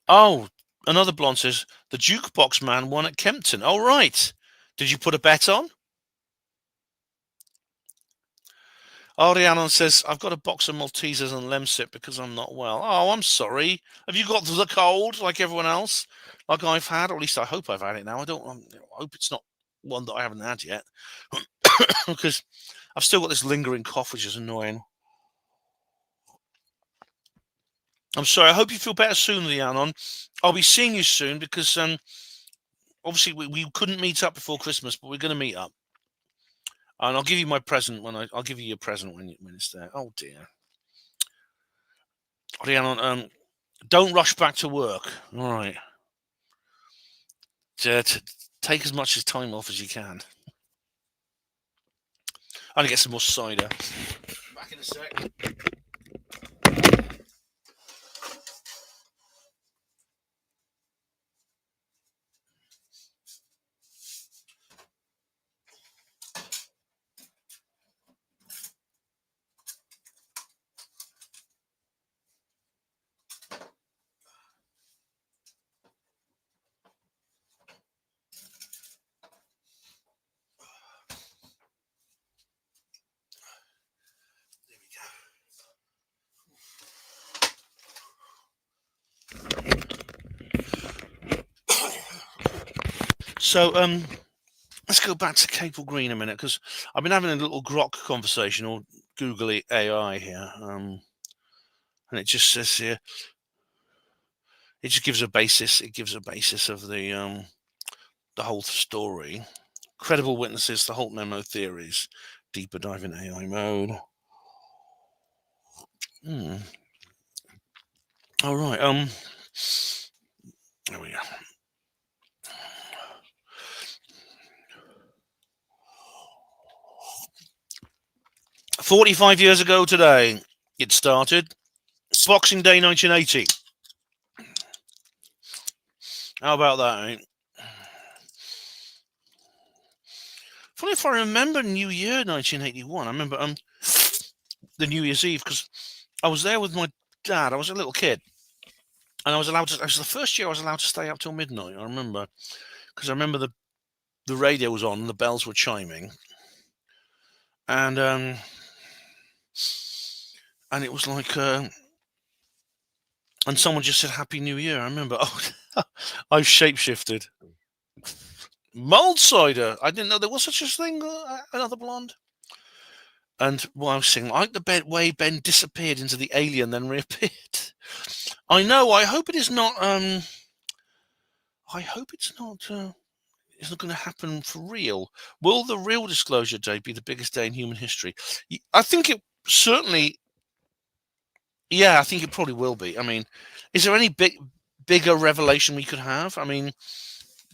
Oh, another blonde says, the jukebox man won at Kempton. Oh, right. Did you put a bet on? Rhiannon says, I've got a box of Maltesers and Lemsip because I'm not well. Oh, I'm sorry. Have you got the cold like everyone else? Like I've had, or at least I hope I've had it now. I hope it's not one that I haven't had yet. Because I've still got this lingering cough, which is annoying. I'm sorry. I hope you feel better soon, Rhiannon. I'll be seeing you soon because obviously we couldn't meet up before Christmas, but we're going to meet up. And I'll give you my present I'll give you your present when it's there. Oh dear. Rhiannon, don't rush back to work. All right. Take as much time off as you can. I'm gonna get some more cider. Back in a sec. So let's go back to Capel Green a minute because I've been having a little grok conversation or Google AI here, and it just says here, it just gives a basis. It gives a basis of the whole story. Credible witnesses, the Holt memo theories, deeper dive in AI mode. All right. There we go. "45 years ago today, it started. Boxing Day 1980. How about that, eh? Funny if I remember New Year 1981. I remember the New Year's Eve, because I was there with my dad. I was a little kid, and I was allowed to. It was the first year I was allowed to stay up till midnight. I remember, because I remember the radio was on, and the bells were chiming, and it was like, and someone just said Happy New Year. I remember, oh, I've shapeshifted. Mulled cider. I didn't know there was such a thing. Another blonde. And while I was singing, I like the way Ben disappeared into the alien, then reappeared. I know. I hope it is not. I hope it's not. It's not going to happen for real. Will the real disclosure day be the biggest day in human history? I think it certainly. Yeah, I think it probably will be. I mean, is there any bigger revelation we could have? I mean,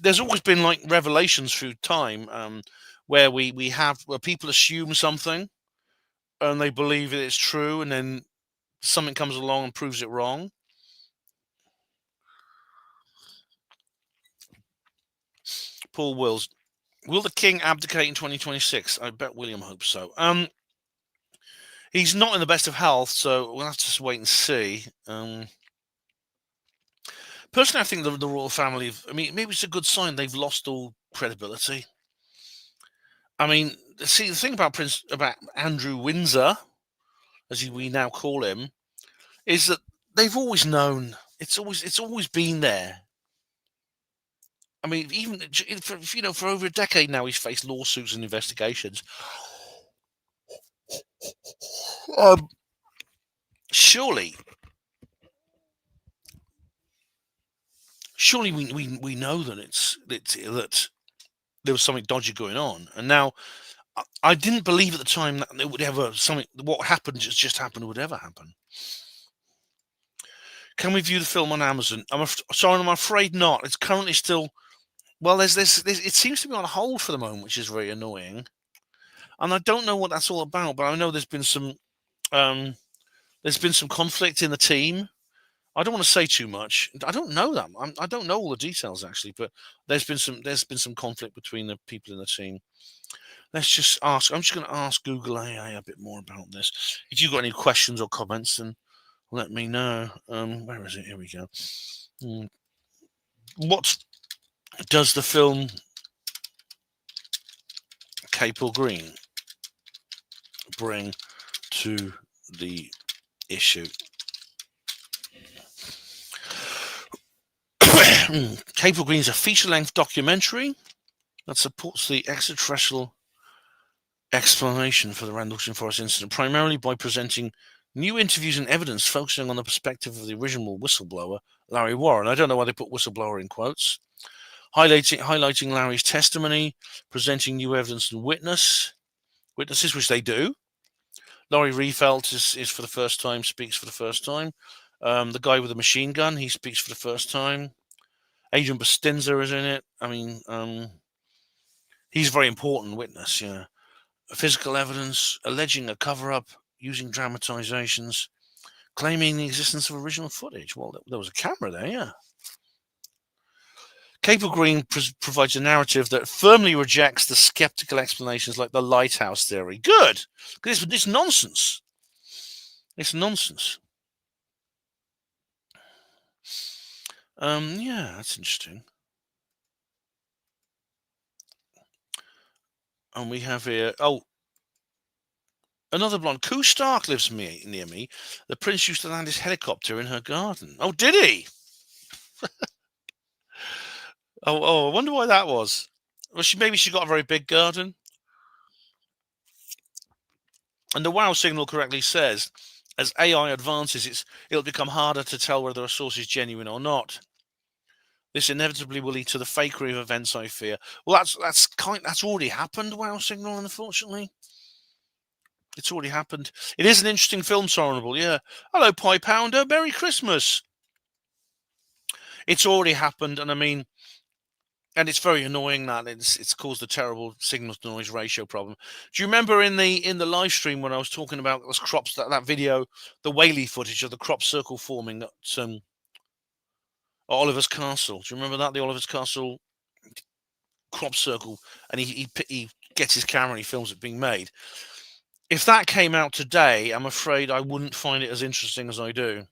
there's always been like revelations through time, where where people assume something and they believe that it's true, and then something comes along and proves it wrong. Paul Wills, will the king abdicate in 2026? I bet William hopes so. He's not in the best of health, so we'll have to just wait and see. Personally, I think the royal family, I mean, maybe it's a good sign they've lost all credibility. I mean, see, the thing about Andrew Windsor, as we now call him, is that they've always known. It's always been there. I mean, even for over a decade now, he's faced lawsuits and investigations. Surely we know that there was something dodgy going on, and now I didn't believe at the time that it would ever what happened just happened would ever happen. Can we view the film on Amazon? I'm afraid not. It's currently still. Well, there's this. It seems to be on hold for the moment, which is very annoying. And I don't know what that's all about, but I know there's been some conflict in the team. I don't want to say too much. I don't know that. I don't know all the details actually, but there's been some conflict between the people in the team. Let's just ask. I'm just going to ask Google AI a bit more about this. If you've got any questions or comments, then let me know. Where is it? Here we go. What does the film Capel Green bring to the issue? Capel Green is a feature-length documentary that supports the extraterrestrial explanation for the Rendlesham Forest incident, primarily by presenting new interviews and evidence focusing on the perspective of the original whistleblower, Larry Warren. I don't know why they put whistleblower in quotes. Highlighting Larry's testimony, presenting new evidence and witnesses, which they do. Laurie Riefelt is for the first time, speaks for the first time. The guy with the machine gun, he speaks for the first time. Adrian Bustinza is in it. I mean, he's a very important witness, yeah. Physical evidence, alleging a cover-up, using dramatizations, claiming the existence of original footage. Well, there was a camera there, yeah. Capel Green provides a narrative that firmly rejects the skeptical explanations like the lighthouse theory. Good, because it's nonsense. It's nonsense. Yeah, that's interesting. And we have here, another blonde. Koo Stark lives near me. The prince used to land his helicopter in her garden. Oh, did he? I wonder why that was. Well, maybe she got a very big garden. And the WoW signal correctly says, as AI advances, it'll become harder to tell whether a source is genuine or not. This inevitably will lead to the fakery of events, I fear. Well, that's already happened, WoW signal, unfortunately. It's already happened. It is an interesting film, Honourable, yeah. Hello, Pie Pounder. Merry Christmas. It's already happened, and I mean, and it's very annoying that it's caused a terrible signal-to-noise ratio problem. Do you remember in the live stream when I was talking about those crops, that video, the Whaley footage of the crop circle forming at Oliver's Castle? Do you remember that, the Oliver's Castle crop circle? And he gets his camera and he films it being made. if that came out today, I'm afraid I wouldn't find it as interesting as I do.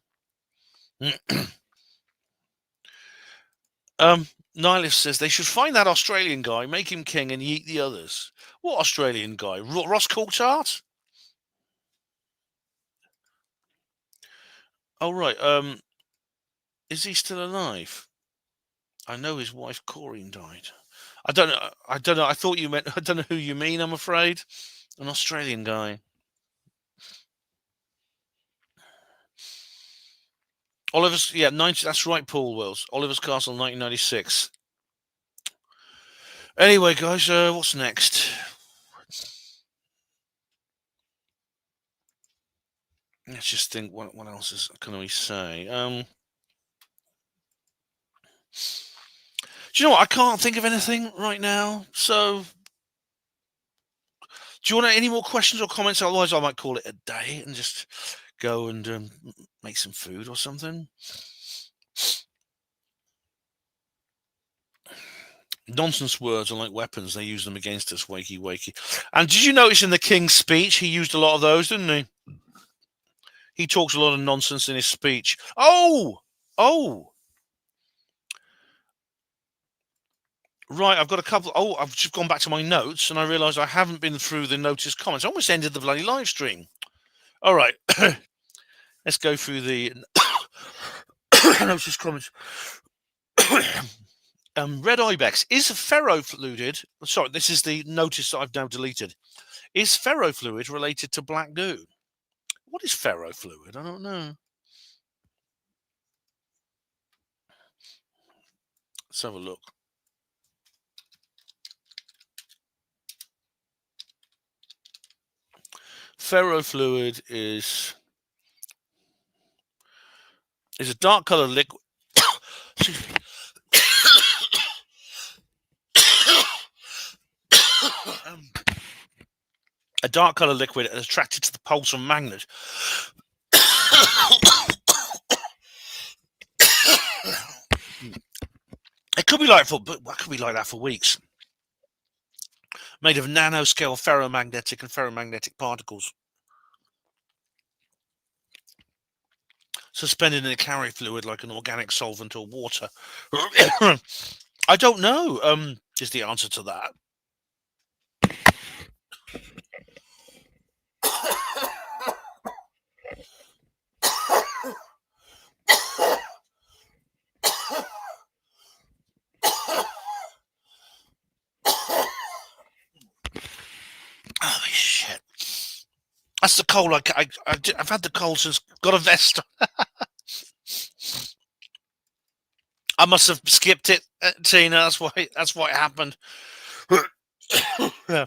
Nihilist says they should find that Australian guy, make him king, and yeet the others. What Australian guy? Ross Coulthard? Oh, right. Is he still alive? I know his wife Corinne died. I don't know. I thought you meant. I don't know who you mean. I'm afraid, an Australian guy. Oliver's, yeah, 90. That's right, Paul Wills. Oliver's Castle, 1996. Anyway, guys, what's next? Let's just think. What else can we say? Do you know what? I can't think of anything right now. So, do you want any more questions or comments? Otherwise, I might call it a day and just go and make some food or something. Nonsense words are like weapons. They use them against us, wakey, wakey. And did you notice in the King's speech, he used a lot of those, didn't he? He talks a lot of nonsense in his speech. Oh! Right, I've got a couple. Oh, I've just gone back to my notes and I realised I haven't been through the notice comments. I almost ended the bloody live stream. All right. Let's go through the notice comments. Red Ibex. Is ferrofluid... Sorry, this is the notice that I've now deleted. Is ferrofluid related to black goo? What is ferrofluid? I don't know. Let's have a look. Ferrofluid is a dark colored liquid. A dark colored liquid attracted to the poles of magnet. It could be like that for weeks. Made of nanoscale ferromagnetic and ferromagnetic particles. Suspended in a carrier fluid like an organic solvent or water. I don't know, is the answer to that. Oh, shit. That's the cold. I've had the cold since got a vest. I must have skipped it, Tina. That's why it happened. Yeah.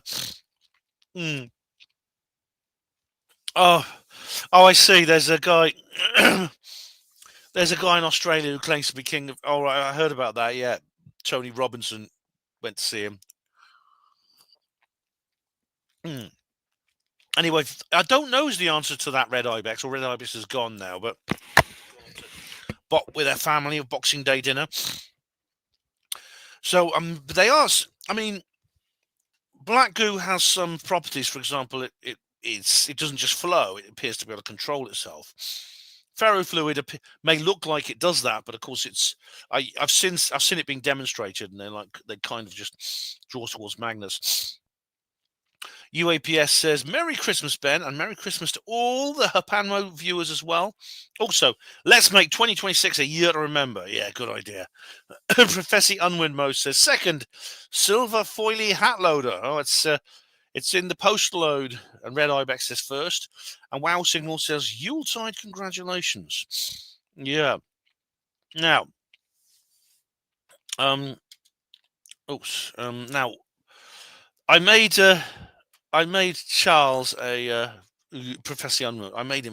Oh, I see. There's a guy. There's a guy in Australia who claims to be king of. Oh, right, I heard about that. Yeah, Tony Robinson went to see him. Anyway, I don't know is the answer to that Red Ibex, or Red Ibex is gone now, but with their family of Boxing Day dinner. So they are. I mean, black goo has some properties. For example, it doesn't just flow; it appears to be able to control itself. Ferrofluid may look like it does that, but of course it's. I've seen it being demonstrated, and they kind of just draw towards magnets. UAPS says, Merry Christmas, Ben, and Merry Christmas to all the HPANWO viewers as well. Also, let's make 2026 a year to remember. Yeah, good idea. Professor Unwinmo says, second, silver foily hat loader. Oh, it's in the post load. And Red Ibex says first. And Wow Signal says, Yuletide congratulations. Yeah. Now, now, I made Charles Professor Unwin. I made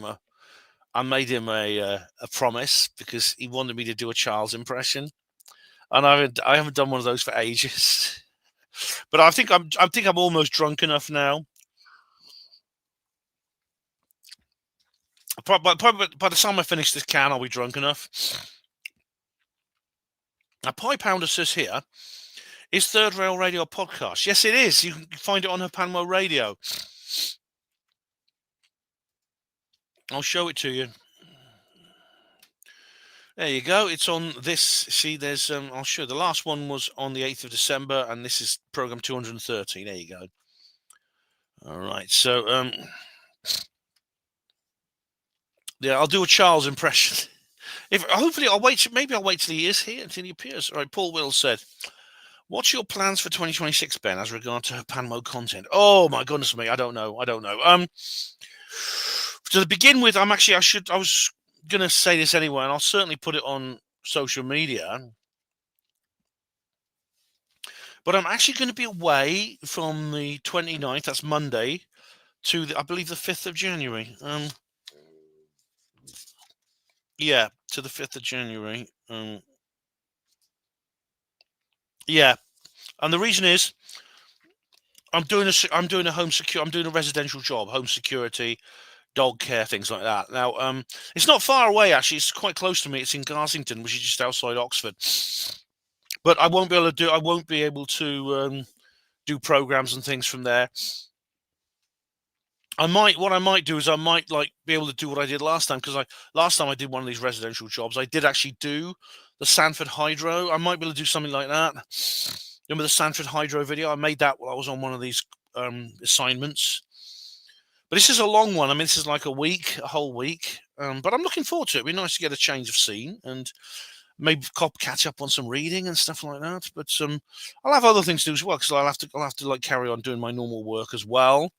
him a promise because he wanted me to do a Charles impression, and I haven't done one of those for ages. But I think I'm almost drunk enough now. Probably by the time I finish this can, I'll be drunk enough. Now, Pie Pounder says here, is Third Rail Radio a podcast? Yes, it is. You can find it on HPANWO Radio. I'll show it to you. There you go. It's on this. See, there's. I'll show. The last one was on the 8th of December, and this is program 230. There you go. All right. So, yeah, I'll do a Charles impression. If hopefully I'll wait. Maybe I'll wait till he is here until he appears. All right. Paul Wills said, "What's your plans for 2026, Ben, as regard to HPANWO content?" Oh my goodness me, I don't know. To begin with, I was gonna say this anyway, and I'll certainly put it on social media. But I'm actually going to be away from the 29th, that's Monday, to I believe the 5th of January. Yeah, to the 5th of January. Yeah, and the reason is I'm doing a residential job, home security, dog care, things like that. Now, it's not far away actually. It's quite close to me. It's in Garsington, which is just outside Oxford. But I won't be able to do programs and things from there. What I might do is I might be able to do what I did last time, because last time I did one of these residential jobs, I did actually do the Sanford Hydro. I might be able to do something like that. Remember the Sanford Hydro video? I made that while I was on one of these assignments. But this is a long one. I mean, this is like a whole week. But I'm looking forward to it. It'd be nice to get a change of scene and maybe catch up on some reading and stuff like that. But I'll have other things to do as well, because I'll have to carry on doing my normal work as well.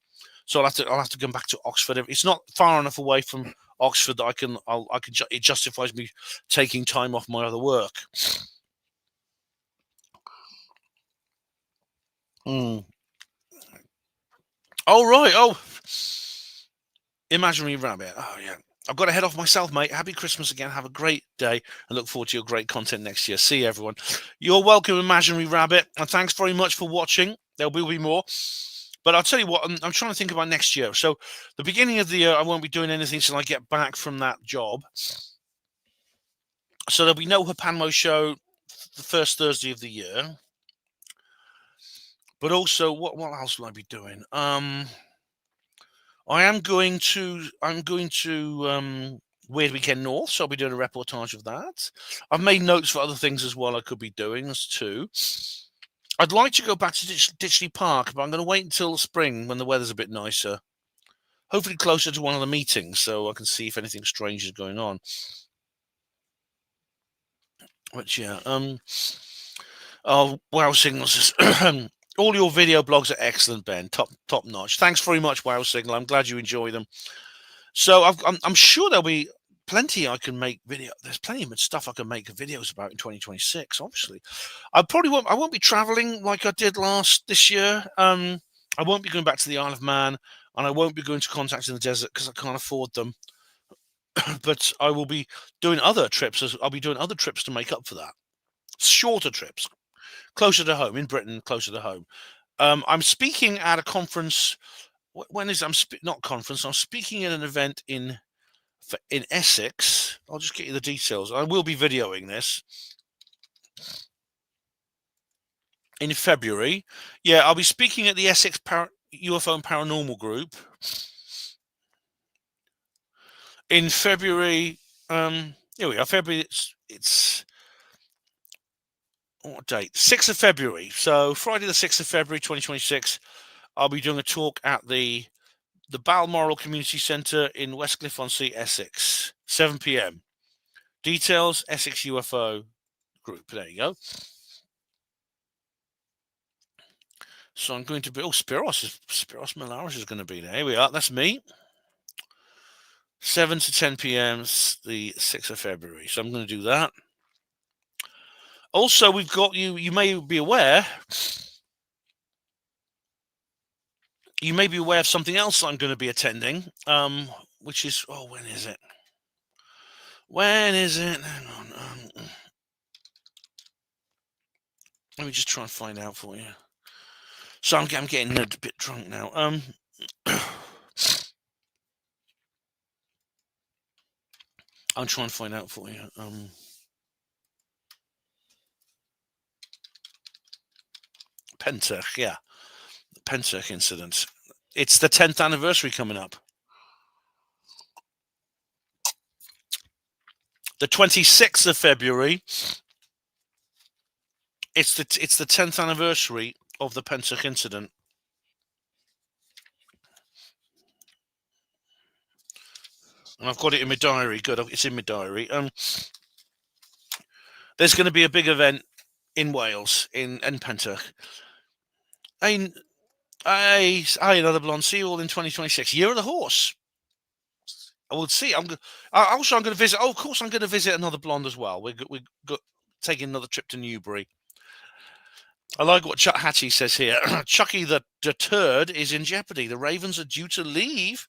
So I'll have to come back to Oxford. It's not far enough away from Oxford that it justifies me taking time off my other work. Oh right. Oh, Imaginary Rabbit. Oh yeah. I've got to head off myself, mate. Happy Christmas again. Have a great day and look forward to your great content next year. See you, everyone. You're welcome, Imaginary Rabbit, and thanks very much for watching. There will be more. But I'll tell you what, I'm trying to think about next year. So the beginning of the year, I won't be doing anything until I get back from that job. So there'll be no HPANWO show the first Thursday of the year. But also, what else will I be doing? I'm going to Weird Weekend North, so I'll be doing a reportage of that. I've made notes for other things as well I could be doing. There's two. I'd like to go back to Ditchley Park, but I'm going to wait until spring when the weather's a bit nicer. Hopefully closer to one of the meetings, so I can see if anything strange is going on. But yeah, oh wow, Signals. All your video blogs are excellent, Ben. Top notch. Thanks very much, Wow Signal. I'm glad you enjoy them. So I'm sure there'll be plenty I can make video. There's plenty of stuff I can make videos about in 2026. Obviously, I won't be traveling like I did this year. I won't be going back to the Isle of Man, and I won't be going to Contacts in the Desert because I can't afford them. But I will be doing other trips. I'll be doing other trips to make up for that. Shorter trips, closer to home in Britain, closer to home. I'm speaking at a conference. When is not conference? I'm speaking at an event in Essex. I'll just get you the details. I will be videoing this in February. Yeah, I'll be speaking at the Essex UFO and Paranormal Group in February. Here we are. February. It's what date? 6th of February. So Friday the 6th of February 2026. I'll be doing a talk at the Balmoral Community Centre in Westcliff-on-Sea, Essex, 7 p.m. Details, Essex UFO Group. There you go. So I'm going to be... Oh, Spiros Malaris is going to be there. Here we are. That's me. 7 to 10 p.m. the 6th of February. So I'm going to do that. Also, we've got you may be aware... You may be aware of something else I'm going to be attending, which is... Oh, when is it? When is it? Hang on. Let me just try and find out for you. So I'm getting a bit drunk now. I'll try and find out for you. Penturk, yeah. The Penturk incident. It's the 10th anniversary coming up. The 26th of February. It's the 10th anniversary of the Pentook incident. And I've got it in my diary. Good, it's in my diary. There's going to be a big event in Wales, in Pentook. Another blonde. See you all in 2026. Year of the horse. I will see. I'm going to visit. Oh, of course, I'm going to visit another blonde as well. We're taking another trip to Newbury. I like what Chuck Hatchie says here. Chucky the turd is in jeopardy. The Ravens are due to leave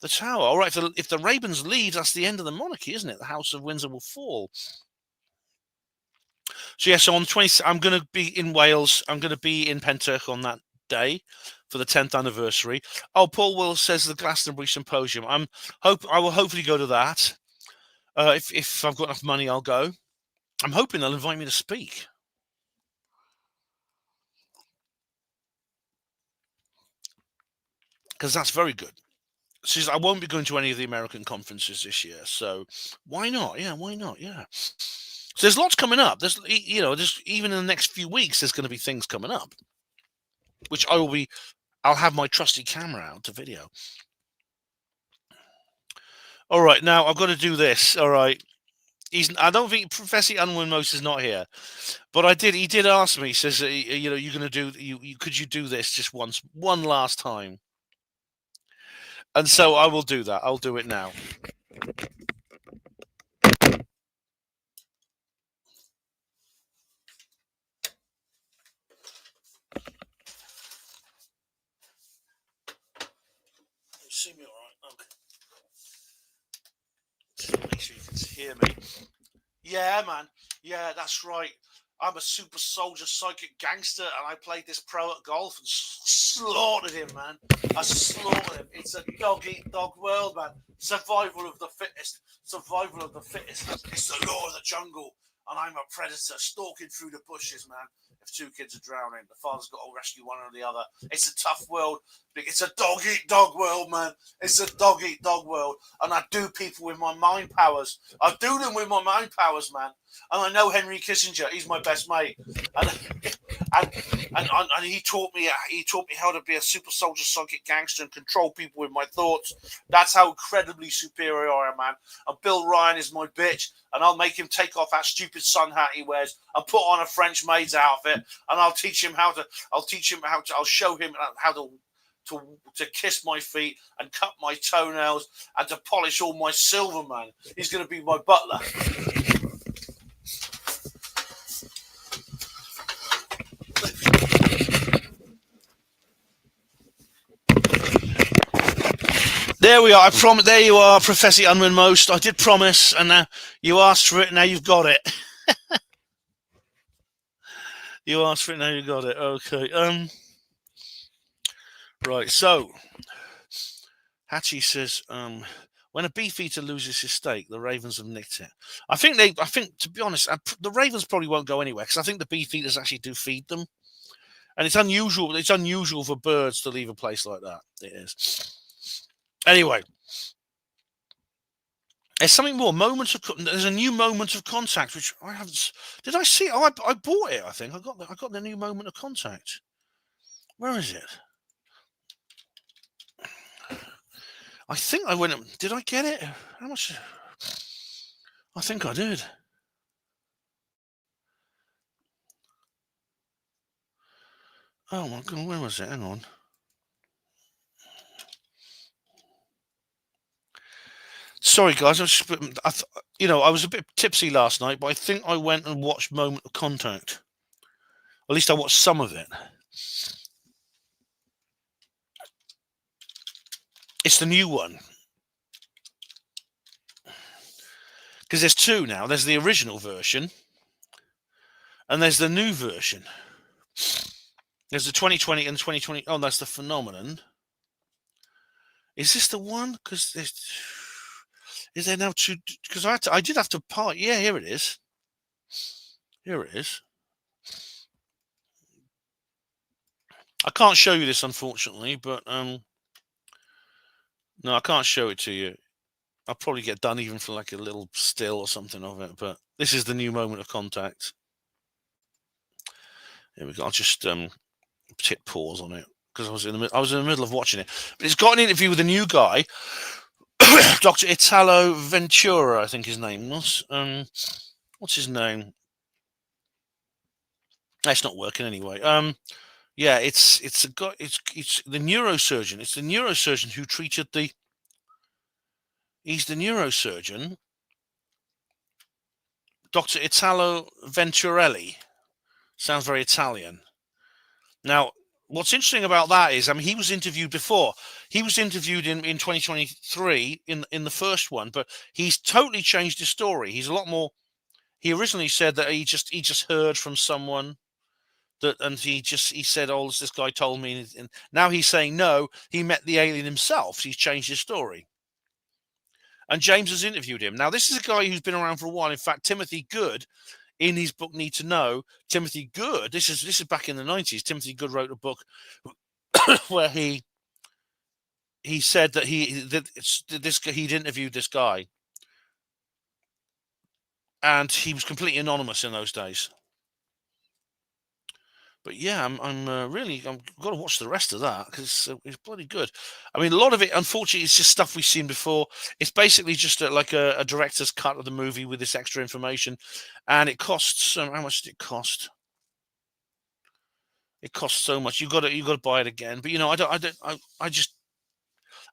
the tower. All right, if the Ravens leave, that's the end of the monarchy, isn't it? The House of Windsor will fall. So yeah, so on the 20th, I'm going to be in Wales. I'm going to be in Pentook on that day for the 10th anniversary. Oh, Paul Will says the Glastonbury Symposium. I will hopefully go to that. If I've got enough money, I'll go. I'm hoping they'll invite me to speak. Because that's very good. Says I won't be going to any of the American conferences this year, so why not? Yeah, why not? Yeah. So there's lots coming up. There's even in the next few weeks, there's going to be things coming up, which I'll have my trusty camera out to video. All right, now I've got to do this. All right, I don't think Professor Unwin-Most is not here, but he did ask me. He says, you're going to do could you do this just one last time? And so I will do that. I'll do it now. You see me all right? Okay. Make sure you can hear me. Yeah, man. Yeah, that's right. I'm a super soldier psychic gangster, and I played this pro at golf and slaughtered him, man. I slaughtered him. It's a dog-eat-dog world, man. Survival of the fittest. Survival of the fittest. It's the law of the jungle, and I'm a predator stalking through the bushes, man. If two kids are drowning, the father's got to rescue one or the other. It's a tough world. It's a dog-eat-dog world, man. It's a dog-eat-dog world, and I do people with my mind powers. I do them with my mind powers, man. And I know Henry Kissinger. He's my best mate, and he taught me how to be a super soldier, psychic gangster, and control people with my thoughts. That's how incredibly superior I am, man. And Bill Ryan is my bitch, and I'll make him take off that stupid sun hat he wears and put on a French maid's outfit, and I'll show him how to kiss my feet and cut my toenails and to polish all my silver, man. He's going to be my butler. There we are. I promise. There you are, Professor Unwin-Most. I did promise, and now you asked for it. Now you've got it. You asked for it. Now you got it. Okay. Right. So, Hatchie says, when a beefeater loses his steak, the Ravens have nicked it. I think, to be honest, the Ravens probably won't go anywhere because I think the beefeaters actually do feed them, and it's unusual. It's unusual for birds to leave a place like that. It is. Anyway, there's something more. There's a new moment of contact, which I haven't. Did I see? Oh, I bought it. I think I got the new moment of contact. Where is it? I think I went. Did I get it? How much? I think I did. Oh my God, where was it? Hang on. Sorry, guys. I was a bit tipsy last night, but I think I went and watched Moment of Contact. At least I watched some of it. It's the new one. Because there's two now. There's the original version, and there's the new version. There's the 2020 and 2020. Oh, that's the Phenomenon. Is this the one? Because is there now two? Because I did have to part. Yeah, here it is. Here it is. I can't show you this, unfortunately, but no, I can't show it to you. I'll probably get done even for like a little still or something of it. But this is the new moment of contact. Here we go. I'll just hit pause on it because I was in the middle of watching it. But it's got an interview with a new guy, Dr. Italo Ventura, I think his name was. What's his name? That's not working anyway. Yeah, it's a guy. It's the neurosurgeon. It's the neurosurgeon who treated the. He's the neurosurgeon, Dr. Italo Venturelli. Sounds very Italian. Now, what's interesting about that is, I mean, he was interviewed before. He was interviewed in 2023 in the first one, but he's totally changed his story. He's a lot more. He originally said that he just heard from someone that, and he said, "Oh, this guy told me." And now he's saying no, he met the alien himself. He's changed his story. And James has interviewed him. Now, this is a guy who's been around for a while. In fact, Timothy Good, in his book Need to Know, Timothy Good, this is back in the 90s. Timothy Good wrote a book where he said that he'd interviewed this guy, and he was completely anonymous in those days. But yeah, I'm got to watch the rest of that because it's bloody good. I mean, a lot of it, unfortunately, it's just stuff we've seen before. It's basically just like a director's cut of the movie with this extra information, and it costs. How much did it cost? It costs so much. You got to buy it again. But I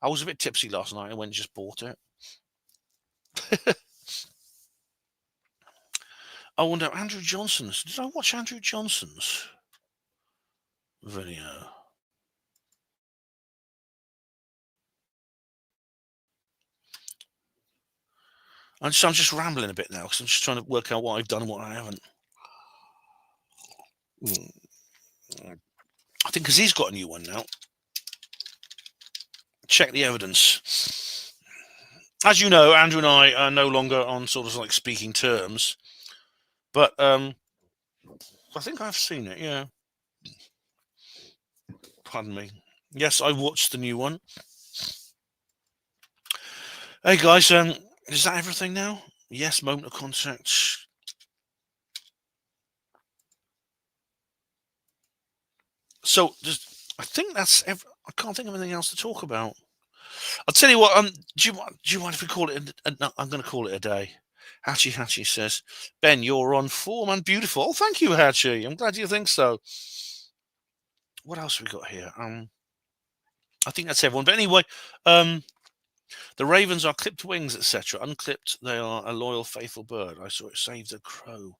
was a bit tipsy last night. I went and just bought it. I wonder, Andrew Johnson's. Did I watch Andrew Johnson's video? I'm just rambling a bit now because I'm just trying to work out what I've done and what I haven't. I think because he's got a new one now. Check the evidence. As you know, Andrew and I are no longer on sort of like speaking terms, but I think I've seen it. Yeah. Pardon me. Yes, I watched the new one. Hey guys, is that everything now? Yes, moment of contact. So I think that's. I can't think of anything else to talk about. I'll tell you what. Do you mind if we call it? No, I'm going to call it a day. Hatchie says, Ben, you're on form and beautiful. Oh, thank you, Hatchie. I'm glad you think so. What else have we got here? I think that's everyone. But anyway, the ravens are clipped wings, etc. Unclipped, they are a loyal, faithful bird. I saw it saved a crow.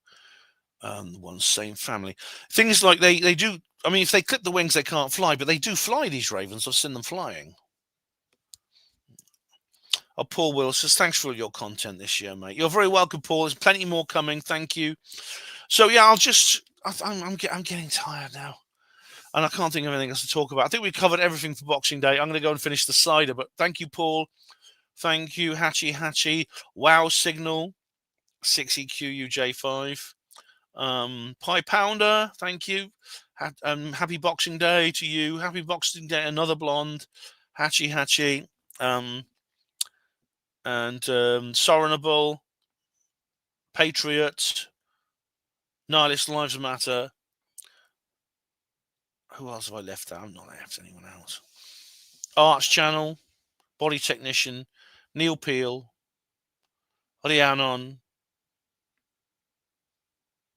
One same family. Things like they do. I mean, if they clip the wings, they can't fly, but they do fly. These ravens, I've seen them flying. Oh, Paul Will says, thanks for your content this year, mate. You're very welcome, Paul. There's plenty more coming. Thank you. So yeah, I'm getting tired now, and I can't think of anything else to talk about. I think we covered everything for Boxing Day. I'm going to go and finish the cider, but thank you, Paul. Thank you, Hatchie. Wow Signal, 6EQUJ5. Pie Pounder, thank you. Happy Boxing Day to you. Happy Boxing Day, another blonde. Hatchie. And Sorenable, Patriot, Nihilist Lives Matter. Who else have I left out? I'm not left anyone else. Arts Channel, Body Technician, Neil Peel, Rhiannon.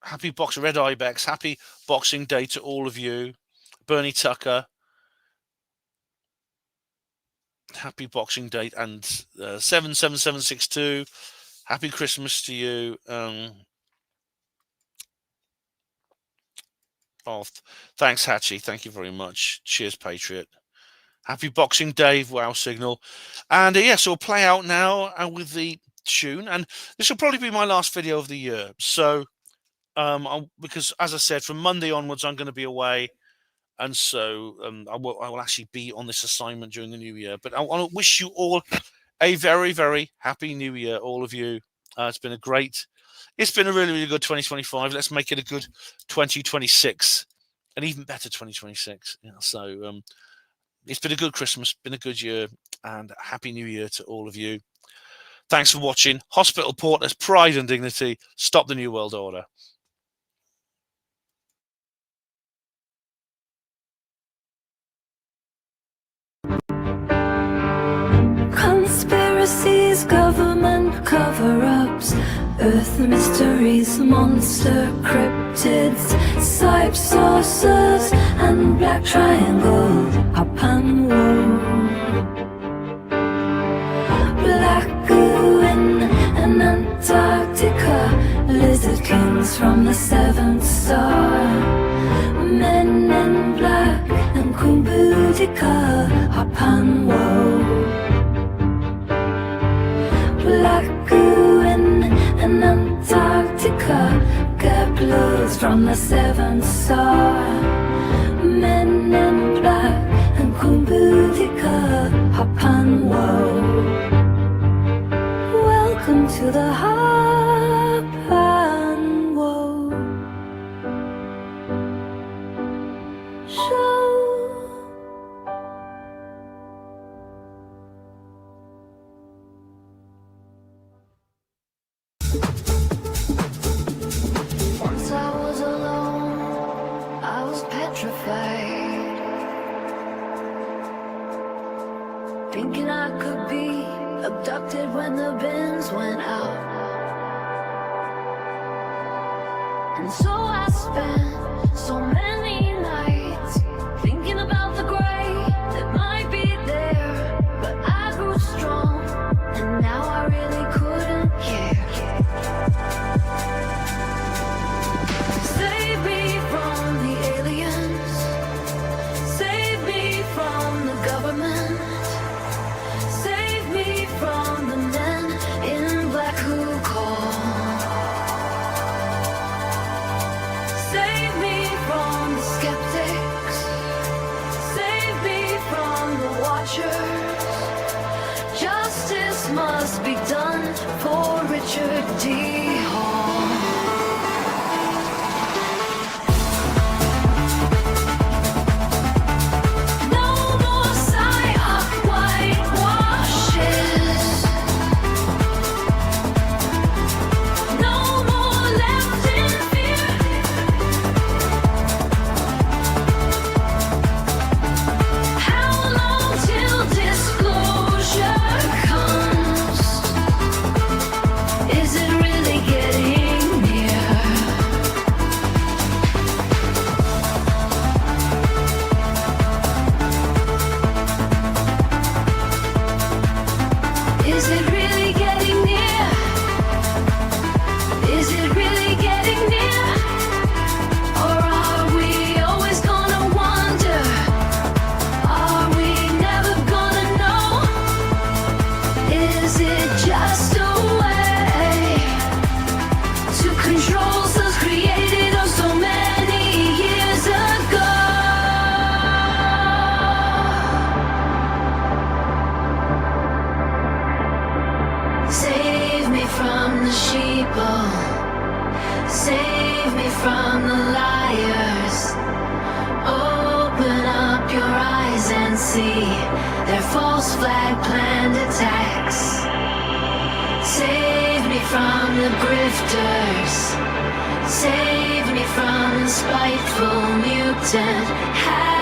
Happy Boxing, Red Ibex. Happy Boxing Day to all of you. Bernie Tucker. Happy Boxing Day. And 77762. Happy Christmas to you. Thanks, Hatchie. Thank you very much. Cheers, Patriot. Happy Boxing Day, Wow Signal. And so we'll play out now with the tune. And this will probably be my last video of the year. So, because as I said, from Monday onwards, I'm going to be away. And so I will actually be on this assignment during the new year. But I want to wish you all a very, very happy new year, all of you. It's been a really, really good 2025. Let's make it a good 2026. An even better 2026. Yeah, so it's been a good Christmas, been a good year, and happy new year to all of you. Thanks for watching. Hospital Porters, Pride and Dignity. Stop the New World Order. Conspiracies, government cover-ups, Earth mysteries, monster cryptids, side saucers and black triangle, HPANWO. Black goo in Antarctica, lizard kings from the seventh star, men in black and Queen Boudica, HPANWO. Black goo in Antarctica, Kepler's from the seventh star, men in black and Queen Boudica, HPANWO. Welcome to the HPANWO show. Once I was alone, I was petrified, thinking I could be abducted when the bins went out. And so I spent so many nights thinking about the gray that might be there, but I grew strong and now I really couldn't care. Save me from the aliens, save me from the government, save me from the men in black who call. Save me from the skeptics, save me from the watchers. Justice must be done for Richard D. Hall. No more psyop whitewashes. No more left in fear. How long till disclosure comes? Is it really getting near? Is it really getting near? Is it really getting near? Or are we always gonna wonder? Are we never gonna know? Is it just a way to control souls created oh so many years ago? Save me from the sheeple, save me from the liars. Open up your eyes and see their false flag planned attacks. Save me from the grifters, save me from the spiteful mutant hacks.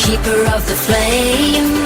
keeper of the flame.